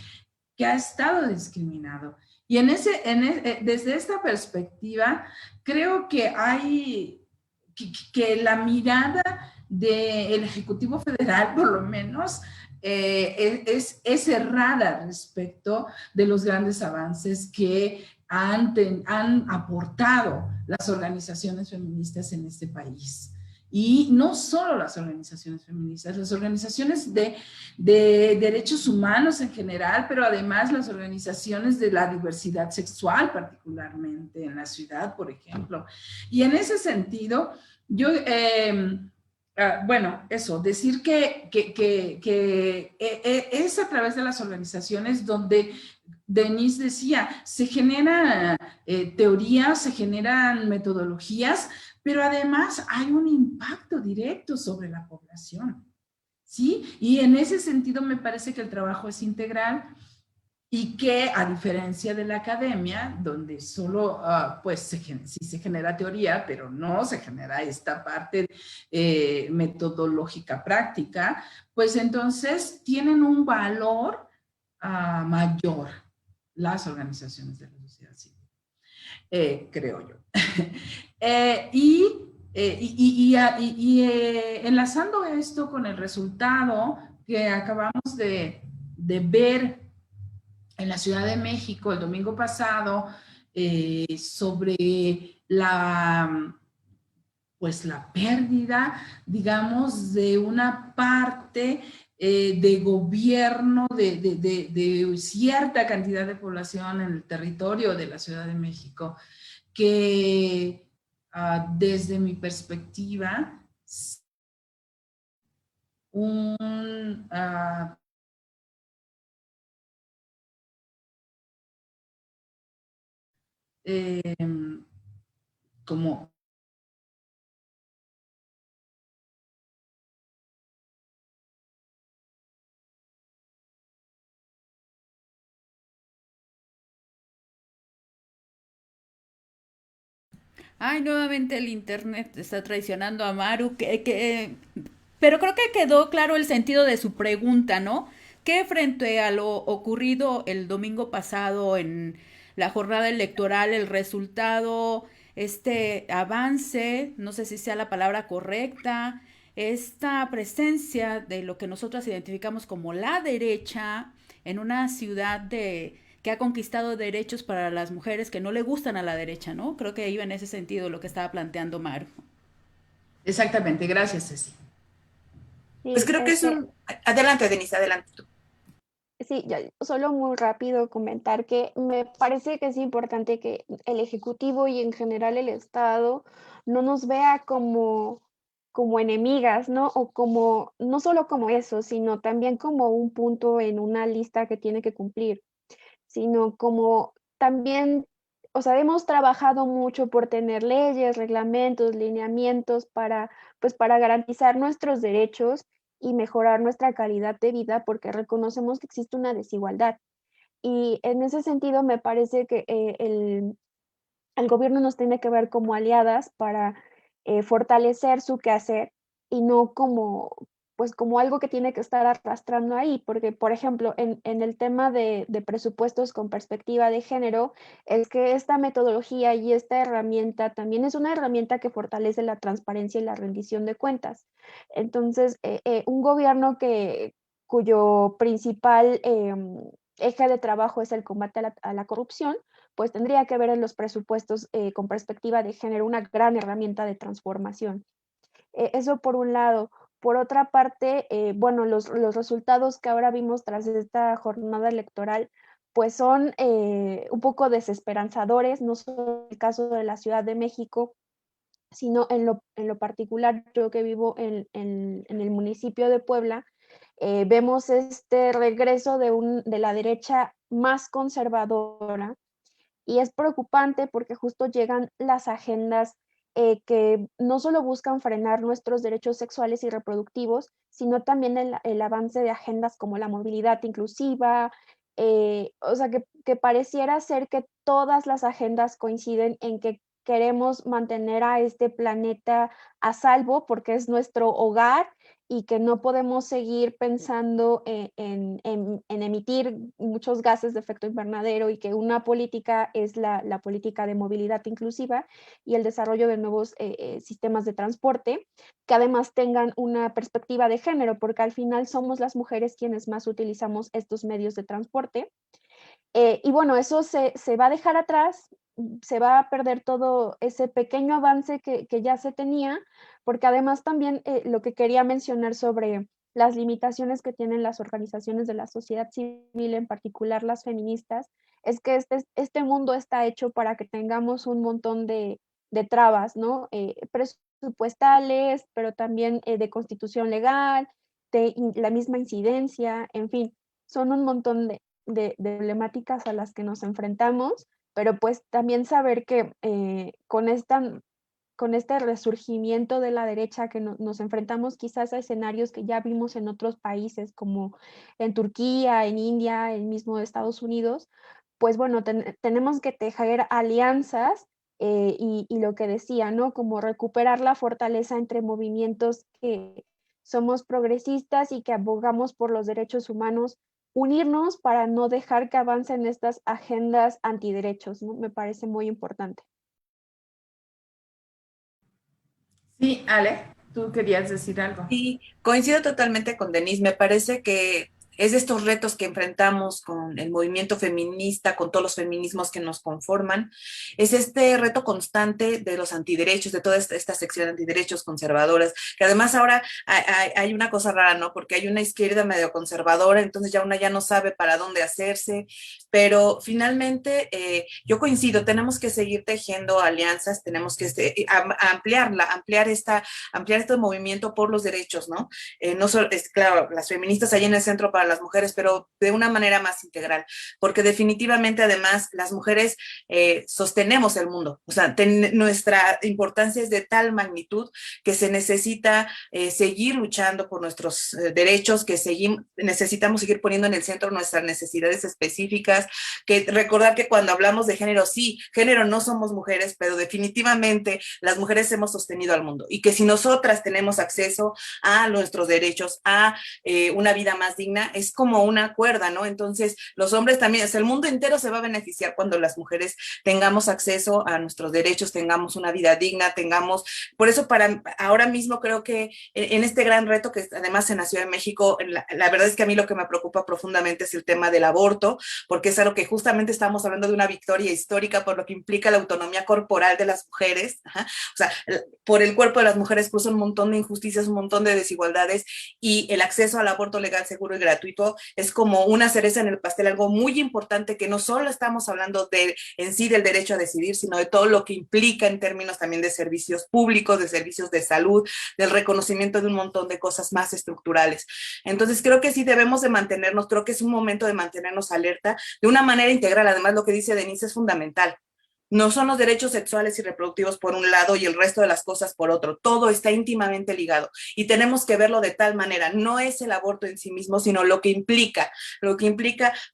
ha estado discriminado. Y desde esta perspectiva, creo que hay que la mirada del Ejecutivo Federal, por lo menos, es errada respecto de los grandes avances que han aportado las organizaciones feministas en este país. Y no solo las organizaciones feministas, las organizaciones de derechos humanos en general, pero además las organizaciones de la diversidad sexual, particularmente en la ciudad, por ejemplo. Y en ese sentido, yo, bueno, eso, decir que es a través de las organizaciones donde Denise decía, se generan teorías, se generan metodologías, pero además hay un impacto directo sobre la población, ¿sí? Y en ese sentido me parece que el trabajo es integral y que a diferencia de la academia, donde solo pues sí se genera teoría, pero no se genera esta parte metodológica práctica, pues entonces tienen un valor mayor las organizaciones de la sociedad civil, creo yo. Enlazando esto con el resultado que acabamos de ver en la Ciudad de México el domingo pasado, sobre pues la pérdida, digamos, de una parte de gobierno de cierta cantidad de población en el territorio de la Ciudad de México, que desde mi perspectiva, un como Ay, nuevamente el internet está traicionando a Maru, pero creo que quedó claro el sentido de su pregunta, ¿no? Que frente a lo ocurrido el domingo pasado en la jornada electoral, el resultado, este avance, no sé si sea la palabra correcta, esta presencia de lo que nosotros identificamos como la derecha en una ciudad que ha conquistado derechos para las mujeres que no le gustan a la derecha, ¿no? Creo que iba en ese sentido lo que estaba planteando Maru. exactamente, gracias, Ceci. Pues Sí, creo que es un... Adelante, Denise, adelante tú. sí, ya, solo muy rápido comentar que me parece que es importante que el Ejecutivo y en general el Estado no nos vea como enemigas, ¿no? O como, no solo como eso, sino también como un punto en una lista que tiene que cumplir, sino como también, o sea, hemos trabajado mucho por tener leyes, reglamentos, lineamientos para, pues, para garantizar nuestros derechos y mejorar nuestra calidad de vida, porque reconocemos que existe una desigualdad. Y en ese sentido, me parece que el gobierno nos tiene que ver como aliadas para fortalecer su quehacer y no como, pues como algo que tiene que estar arrastrando ahí, porque por ejemplo, en el tema de presupuestos con perspectiva de género, es que esta metodología y esta herramienta también es una herramienta que fortalece la transparencia y la rendición de cuentas. Entonces, un gobierno cuyo principal eje de trabajo es el combate a la corrupción, pues tendría que ver en los presupuestos con perspectiva de género una gran herramienta de transformación. Eso por un lado. Por otra parte, bueno, los resultados que ahora vimos tras esta jornada electoral, pues son un poco desesperanzadores, no solo en el caso de la Ciudad de México, sino en lo particular, yo que vivo en el municipio de Puebla, vemos este regreso de la derecha más conservadora, y es preocupante porque justo llegan las agendas que no solo buscan frenar nuestros derechos sexuales y reproductivos, sino también el avance de agendas como la movilidad inclusiva, o sea, que pareciera ser que todas las agendas coinciden en que queremos mantener a este planeta a salvo porque es nuestro hogar y que no podemos seguir pensando en emitir muchos gases de efecto invernadero, y que una política es la política de movilidad inclusiva y el desarrollo de nuevos sistemas de transporte que además tengan una perspectiva de género, porque al final somos las mujeres quienes más utilizamos estos medios de transporte. Y bueno, eso se va a dejar atrás, se va a perder todo ese pequeño avance que ya se tenía, porque además también lo que quería mencionar sobre las limitaciones que tienen las organizaciones de la sociedad civil, en particular las feministas, es que este mundo está hecho para que tengamos un montón de trabas, ¿no? Presupuestales, pero también de constitución legal, la misma incidencia, en fin, son un montón de problemáticas a las que nos enfrentamos, pero pues también saber que con este resurgimiento de la derecha que nos enfrentamos quizás a escenarios que ya vimos en otros países como en Turquía, en India, el mismo Estados Unidos, pues bueno, tenemos que tejer alianzas y lo que decía, ¿no? Como recuperar la fortaleza entre movimientos que somos progresistas y que abogamos por los derechos humanos, unirnos para no dejar que avancen estas agendas antiderechos, ¿no? Me parece muy importante. Sí, Ale, tú querías decir algo. Sí, coincido totalmente con Denise. Me parece que es de estos retos que enfrentamos con el movimiento feminista, con todos los feminismos que nos conforman. Es este reto constante de los antiderechos, de toda esta sección de antiderechos conservadoras, que además ahora hay una cosa rara, ¿no? Porque hay una izquierda medio conservadora, entonces ya una ya no sabe para dónde hacerse, pero finalmente yo coincido, tenemos que seguir tejiendo alianzas, tenemos que ampliar este movimiento por los derechos, ¿no? No solo, es claro, las feministas ahí en el centro para las mujeres, pero de una manera más integral, porque definitivamente además las mujeres sostenemos el mundo, o sea, nuestra importancia es de tal magnitud que se necesita seguir luchando por nuestros derechos, que necesitamos seguir poniendo en el centro nuestras necesidades específicas, que recordar que cuando hablamos de género, sí, género no somos mujeres, pero definitivamente las mujeres hemos sostenido al mundo, y que si nosotras tenemos acceso a nuestros derechos, a una vida más digna, es como una cuerda, ¿no? Entonces, los hombres también, o sea, el mundo entero se va a beneficiar cuando las mujeres tengamos acceso a nuestros derechos, tengamos una vida digna, por eso ahora mismo creo que en este gran reto que además se nació en México, la verdad es que a mí lo que me preocupa profundamente es el tema del aborto, porque es algo que justamente estamos hablando de una victoria histórica por lo que implica la autonomía corporal de las mujeres, ajá. O sea, por el cuerpo de las mujeres cruza un montón de injusticias, un montón de desigualdades, y el acceso al aborto legal, seguro y gratuito es como una cereza en el pastel, algo muy importante que no solo estamos hablando en sí del derecho a decidir, sino de todo lo que implica en términos también de servicios públicos, de servicios de salud, del reconocimiento de un montón de cosas más estructurales. Entonces creo que sí debemos de mantenernos, creo que es un momento de mantenernos alerta de una manera integral. Además, lo que dice Denise es fundamental. No son los derechos sexuales y reproductivos por un lado y el resto de las cosas por otro. Todo está íntimamente ligado y tenemos que verlo de tal manera. No es el aborto en sí mismo, sino lo que implica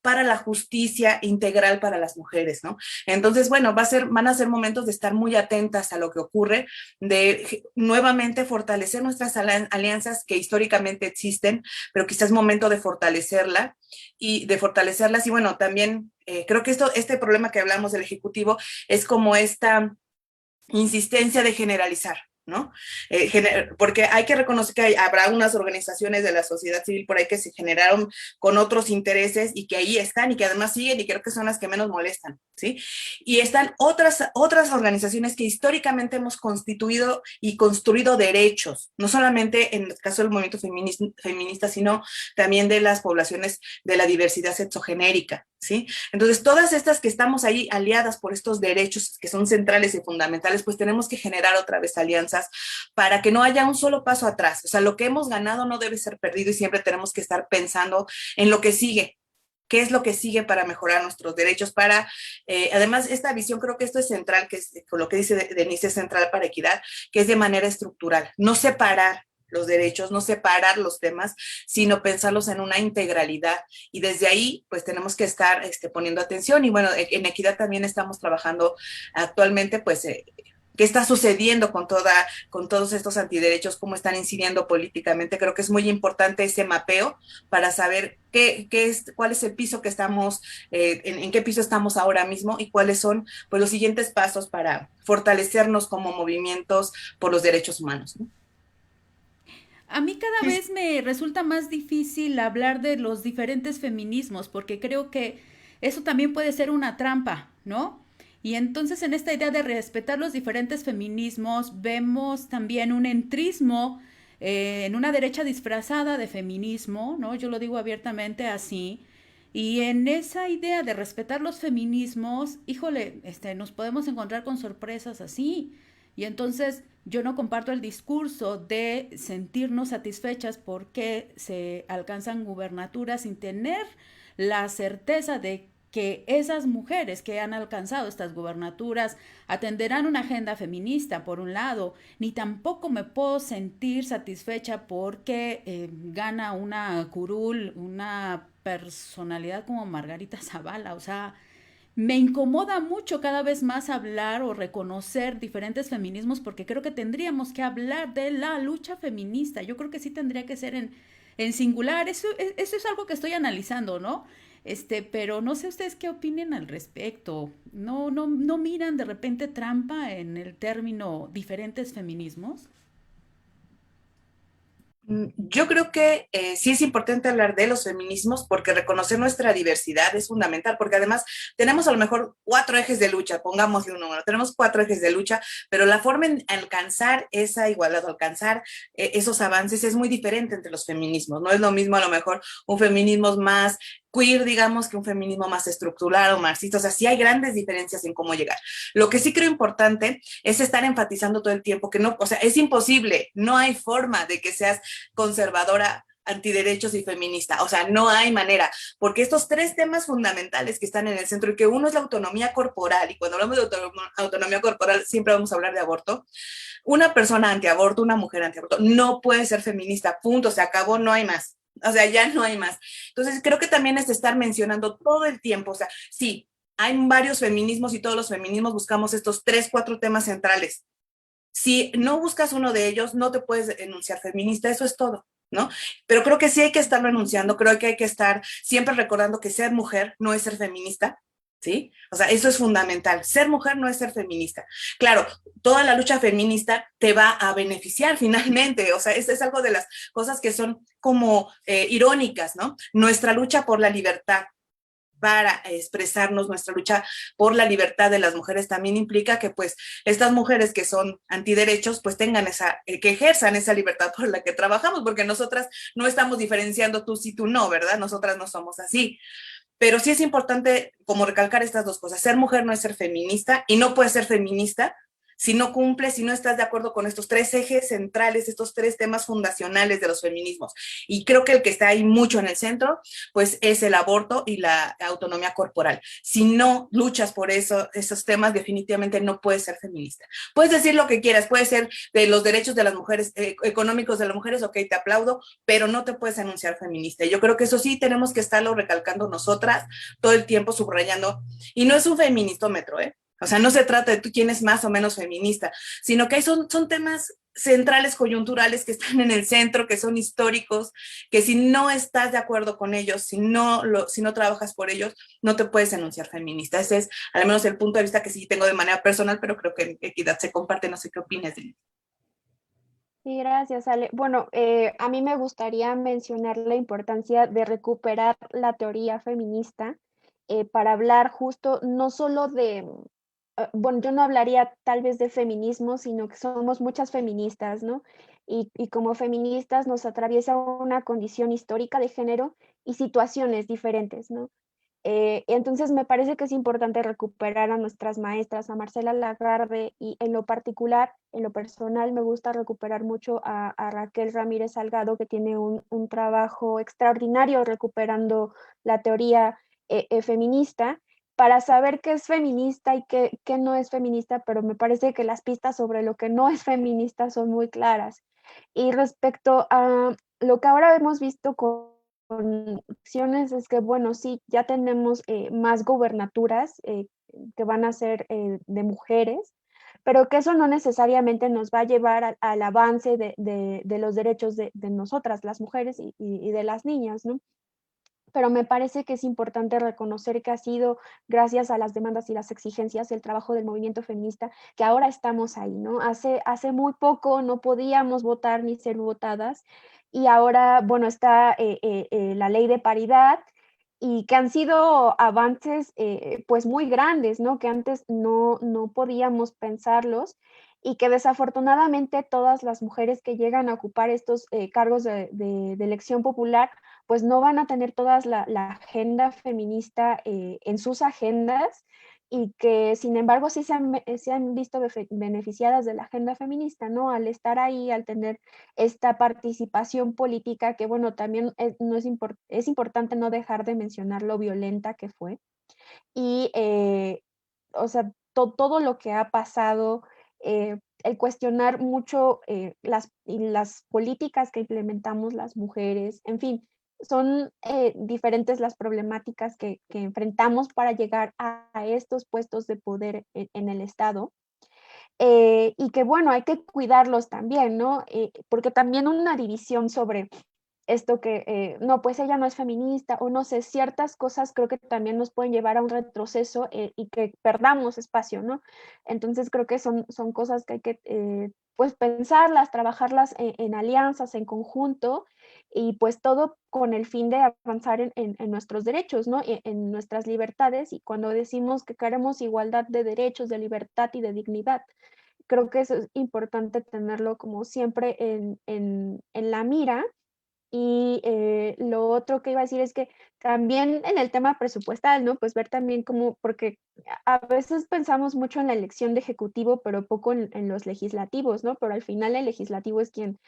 para la justicia integral para las mujeres, ¿no? Entonces, bueno, van a ser momentos de estar muy atentas a lo que ocurre, de nuevamente fortalecer nuestras alianzas que históricamente existen, pero quizás es momento de fortalecerlas. Y bueno, también creo que este problema que hablamos del Ejecutivo es como esta insistencia de generalizar, ¿no? Porque hay que reconocer que habrá unas organizaciones de la sociedad civil por ahí que se generaron con otros intereses y que ahí están y que además siguen, y creo que son las que menos molestan, ¿sí? Y están otras organizaciones que históricamente hemos constituido y construido derechos, no solamente en el caso del movimiento feminista, sino también de las poblaciones de la diversidad sexogenérica, ¿sí? Entonces, todas estas que estamos ahí aliadas por estos derechos que son centrales y fundamentales, pues tenemos que generar otra vez alianzas para que no haya un solo paso atrás. O sea, lo que hemos ganado no debe ser perdido y siempre tenemos que estar pensando en lo que sigue. ¿Qué es lo que sigue para mejorar nuestros derechos? Además, esta visión, creo que esto es central, que es con lo que dice Denise, es central para equidad, que es de manera estructural, no separar los derechos, no separar los temas, sino pensarlos en una integralidad. Y desde ahí, pues tenemos que estar poniendo atención. Y bueno, en equidad también estamos trabajando actualmente, pues, qué está sucediendo con todos estos antiderechos, cómo están incidiendo políticamente. Creo que es muy importante ese mapeo para saber cuál es el piso que estamos, en qué piso estamos ahora mismo y cuáles son pues, los siguientes pasos para fortalecernos como movimientos por los derechos humanos, ¿no? A mí cada vez me resulta más difícil hablar de los diferentes feminismos, porque creo que eso también puede ser una trampa, ¿no? Y entonces en esta idea de respetar los diferentes feminismos vemos también un entrismo en una derecha disfrazada de feminismo, ¿no? Yo lo digo abiertamente así. Y en esa idea de respetar los feminismos, híjole, nos podemos encontrar con sorpresas así. Y entonces yo no comparto el discurso de sentirnos satisfechas porque se alcanzan gubernaturas sin tener la certeza de que esas mujeres que han alcanzado estas gubernaturas atenderán una agenda feminista, por un lado, ni tampoco me puedo sentir satisfecha porque gana una curul, una personalidad como Margarita Zavala, o sea, me incomoda mucho cada vez más hablar o reconocer diferentes feminismos porque creo que tendríamos que hablar de la lucha feminista. Yo creo que sí tendría que ser en singular. Eso es algo que estoy analizando, ¿no? Pero no sé ustedes qué opinen al respecto. No miran de repente trampa en el término diferentes feminismos. Yo creo que sí es importante hablar de los feminismos porque reconocer nuestra diversidad es fundamental, porque además tenemos a lo mejor 4 ejes de lucha, pongámosle un número, tenemos 4 ejes de lucha, pero la forma en alcanzar esa igualdad, alcanzar esos avances es muy diferente entre los feminismos. No es lo mismo a lo mejor un feminismo más queer, digamos, que un feminismo más estructural o marxista. O sea, sí hay grandes diferencias en cómo llegar. Lo que sí creo importante es estar enfatizando todo el tiempo que no, o sea, es imposible, no hay forma de que seas conservadora, antiderechos y feminista. O sea, no hay manera, porque estos 3 temas fundamentales que están en el centro y que uno es la autonomía corporal, y cuando hablamos de autonomía corporal siempre vamos a hablar de aborto. Una persona antiaborto, una mujer antiaborto, no puede ser feminista, punto, se acabó, no hay más. O sea, ya no hay más. Entonces, creo que también es estar mencionando todo el tiempo, o sea, sí, hay varios feminismos y todos los feminismos buscamos estos 3, 4 temas centrales. Si no buscas uno de ellos, no te puedes enunciar feminista, eso es todo, ¿no? Pero creo que sí hay que estarlo enunciando, creo que hay que estar siempre recordando que ser mujer no es ser feminista, ¿sí? O sea, eso es fundamental. Ser mujer no es ser feminista. Claro, toda la lucha feminista te va a beneficiar finalmente, o sea, es algo de las cosas que son como irónicas, ¿no? Nuestra lucha por la libertad, para expresarnos, nuestra lucha por la libertad de las mujeres también implica que pues estas mujeres que son antiderechos pues tengan que ejerzan esa libertad por la que trabajamos, porque nosotras no estamos diferenciando tú sí, tú no, ¿verdad? Nosotras no somos así. Pero sí es importante como recalcar estas 2 cosas. Ser mujer no es ser feminista y no puedes ser feminista si no cumples, si no estás de acuerdo con estos 3 ejes centrales, estos 3 temas fundacionales de los feminismos. Y creo que el que está ahí mucho en el centro, pues es el aborto y la autonomía corporal. Si no luchas por esos temas, definitivamente no puedes ser feminista. Puedes decir lo que quieras, puede ser de los derechos de las mujeres, económicos de las mujeres, ok, te aplaudo, pero no te puedes anunciar feminista. Y yo creo que eso sí tenemos que estarlo recalcando nosotras todo el tiempo, subrayando. Y no es un feministómetro, ¿eh? O sea, no se trata de tú quién es más o menos feminista, sino que son temas centrales, coyunturales, que están en el centro, que son históricos, que si no estás de acuerdo con ellos, si no trabajas por ellos, no te puedes enunciar feminista. Ese es al menos el punto de vista que sí tengo de manera personal, pero creo que en Equidad se comparte. No sé qué opinas de mí. Sí, gracias, Ale. Bueno, a mí me gustaría mencionar la importancia de recuperar la teoría feminista para hablar justo no solo de, bueno, yo no hablaría tal vez de feminismo, sino que somos muchas feministas, ¿no? Y como feministas nos atraviesa una condición histórica de género y situaciones diferentes, ¿no? Entonces me parece que es importante recuperar a nuestras maestras, a Marcela Lagarde, y en lo particular, en lo personal, me gusta recuperar mucho a Raquel Ramírez Salgado, que tiene un trabajo extraordinario recuperando la teoría feminista, para saber qué es feminista y qué no es feminista, pero me parece que las pistas sobre lo que no es feminista son muy claras. Y respecto a lo que ahora hemos visto con acciones es que, bueno, sí, ya tenemos más gubernaturas que van a ser de mujeres, pero que eso no necesariamente nos va a llevar al avance de los derechos de nosotras, las mujeres y de las niñas, ¿no? Pero me parece que es importante reconocer que ha sido gracias a las demandas y las exigencias y el trabajo del movimiento feminista que ahora estamos ahí, ¿no? Hace muy poco no podíamos votar ni ser votadas y ahora, bueno, está la ley de paridad y que han sido avances pues muy grandes, ¿no? Que antes no podíamos pensarlos y que desafortunadamente todas las mujeres que llegan a ocupar estos cargos de elección popular pues no van a tener toda la agenda feminista en sus agendas y que sin embargo sí se han visto beneficiadas de la agenda feminista, ¿no? Al estar ahí, al tener esta participación política, que bueno, también no es importante no dejar de mencionar lo violenta que fue. Y, o sea, todo lo que ha pasado, el cuestionar mucho las políticas que implementamos las mujeres, en fin, son diferentes las problemáticas que enfrentamos para llegar a estos puestos de poder en el Estado. Y que bueno, hay que cuidarlos también, ¿no? Porque también una división sobre esto que, no, pues ella no es feminista o no sé, ciertas cosas creo que también nos pueden llevar a un retroceso y que perdamos espacio, ¿no? Entonces creo que son cosas que hay que, pues pensarlas, trabajarlas en alianzas, en conjunto y pues todo con el fin de avanzar en nuestros derechos, ¿no? En nuestras libertades y cuando decimos que queremos igualdad de derechos, de libertad y de dignidad, creo que eso es importante tenerlo como siempre en la mira y, lo otro que iba a decir es que también en el tema presupuestal, ¿no? Pues ver también cómo porque a veces pensamos mucho en la elección de ejecutivo, pero poco en los legislativos, ¿no? Pero al final el legislativo es quien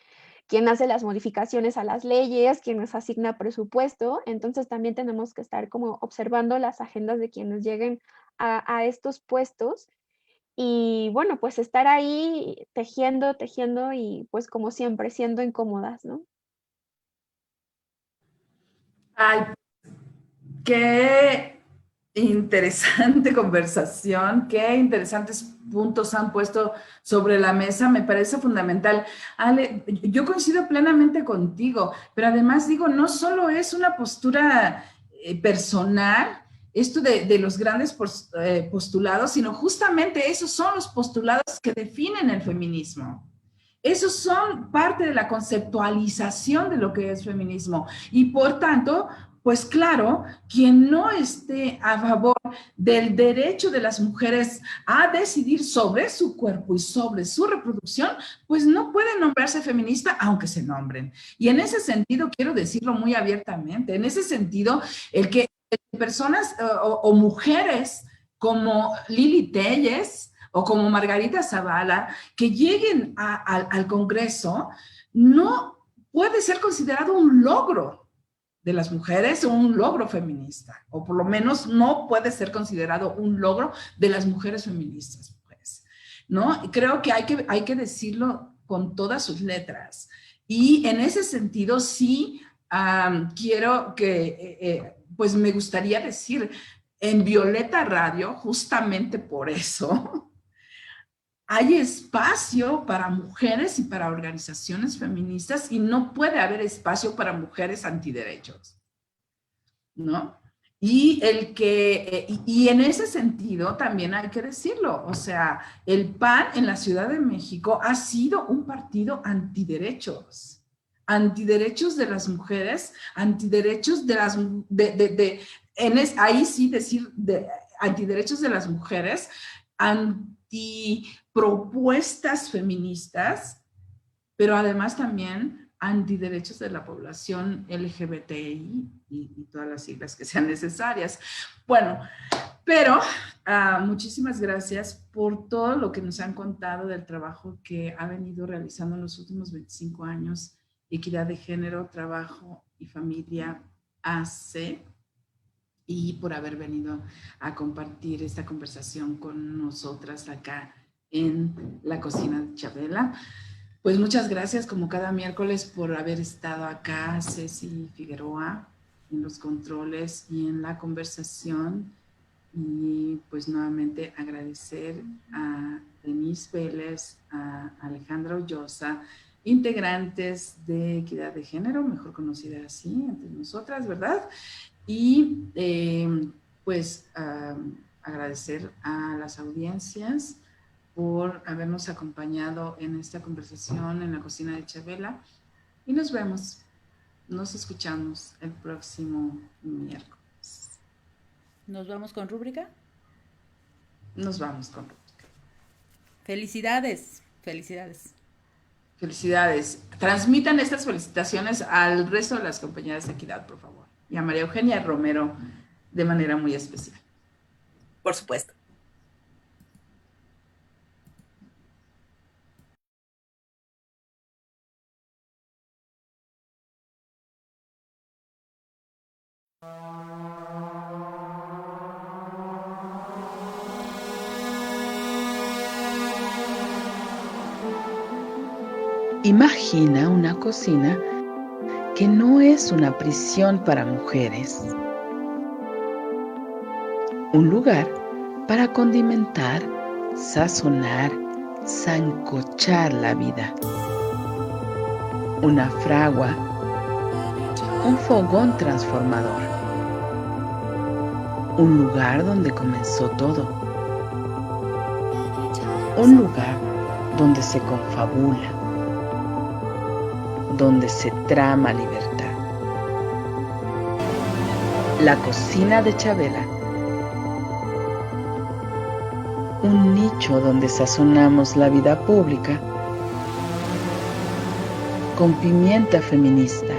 hace las modificaciones a las leyes, quien nos asigna presupuesto. Entonces, también tenemos que estar como observando las agendas de quienes lleguen a estos puestos y, bueno, pues estar ahí tejiendo, tejiendo y, pues, como siempre, siendo incómodas, ¿no? Ay, qué interesante conversación, qué interesantes puntos han puesto sobre la mesa, me parece fundamental. Ale, yo coincido plenamente contigo, pero además digo, no solo es una postura personal, esto de los grandes postulados, sino justamente esos son los postulados que definen el feminismo. Esos son parte de la conceptualización de lo que es feminismo y por tanto, pues claro, quien no esté a favor del derecho de las mujeres a decidir sobre su cuerpo y sobre su reproducción, pues no puede nombrarse feminista aunque se nombren. Y en ese sentido, quiero decirlo muy abiertamente, en ese sentido, el que personas o mujeres como Lili Telles o como Margarita Zavala que lleguen al Congreso no puede ser considerado un logro de las mujeres o un logro feminista, o por lo menos no puede ser considerado un logro de las mujeres feministas, pues, ¿no? Creo que hay que decirlo con todas sus letras. Y en ese sentido sí quiero que, pues me gustaría decir, en Violeta Radio, justamente por eso, hay espacio para mujeres y para organizaciones feministas y no puede haber espacio para mujeres antiderechos, ¿no? Y y en ese sentido también hay que decirlo, o sea, el PAN en la Ciudad de México ha sido un partido antiderechos, antiderechos de las mujeres, antiderechos de las, ahí sí decir, antiderechos de las mujeres, antipropuestas feministas, pero además también antiderechos de la población LGBTI y todas las siglas que sean necesarias. Bueno, pero muchísimas gracias por todo lo que nos han contado del trabajo que ha venido realizando en los últimos 25 años, Equidad de Género, Trabajo y Familia AC, y por haber venido a compartir esta conversación con nosotras acá en la cocina de Chabela. Pues muchas gracias, como cada miércoles, por haber estado acá, Ceci Figueroa, en los controles y en la conversación. Y pues nuevamente agradecer a Denise Vélez, a Alejandra Ollosa, integrantes de Equidad de Género, mejor conocida así entre nosotras, ¿verdad? Y pues agradecer a las audiencias por habernos acompañado en esta conversación en la cocina de Chabela, y nos escuchamos el próximo miércoles. ¿Nos vamos con rúbrica? Nos vamos con rúbrica. Felicidades. Transmitan estas felicitaciones al resto de las compañeras de Equidad, por favor, y a María Eugenia Romero de manera muy especial. Por supuesto. Imagina una cocina que no es una prisión para mujeres. Un lugar para condimentar, sazonar, sancochar la vida. Una fragua, un fogón transformador. Un lugar donde comenzó todo. Un lugar donde se confabula, donde se trama libertad. La cocina de Chabela. Un nicho donde sazonamos la vida pública con pimienta feminista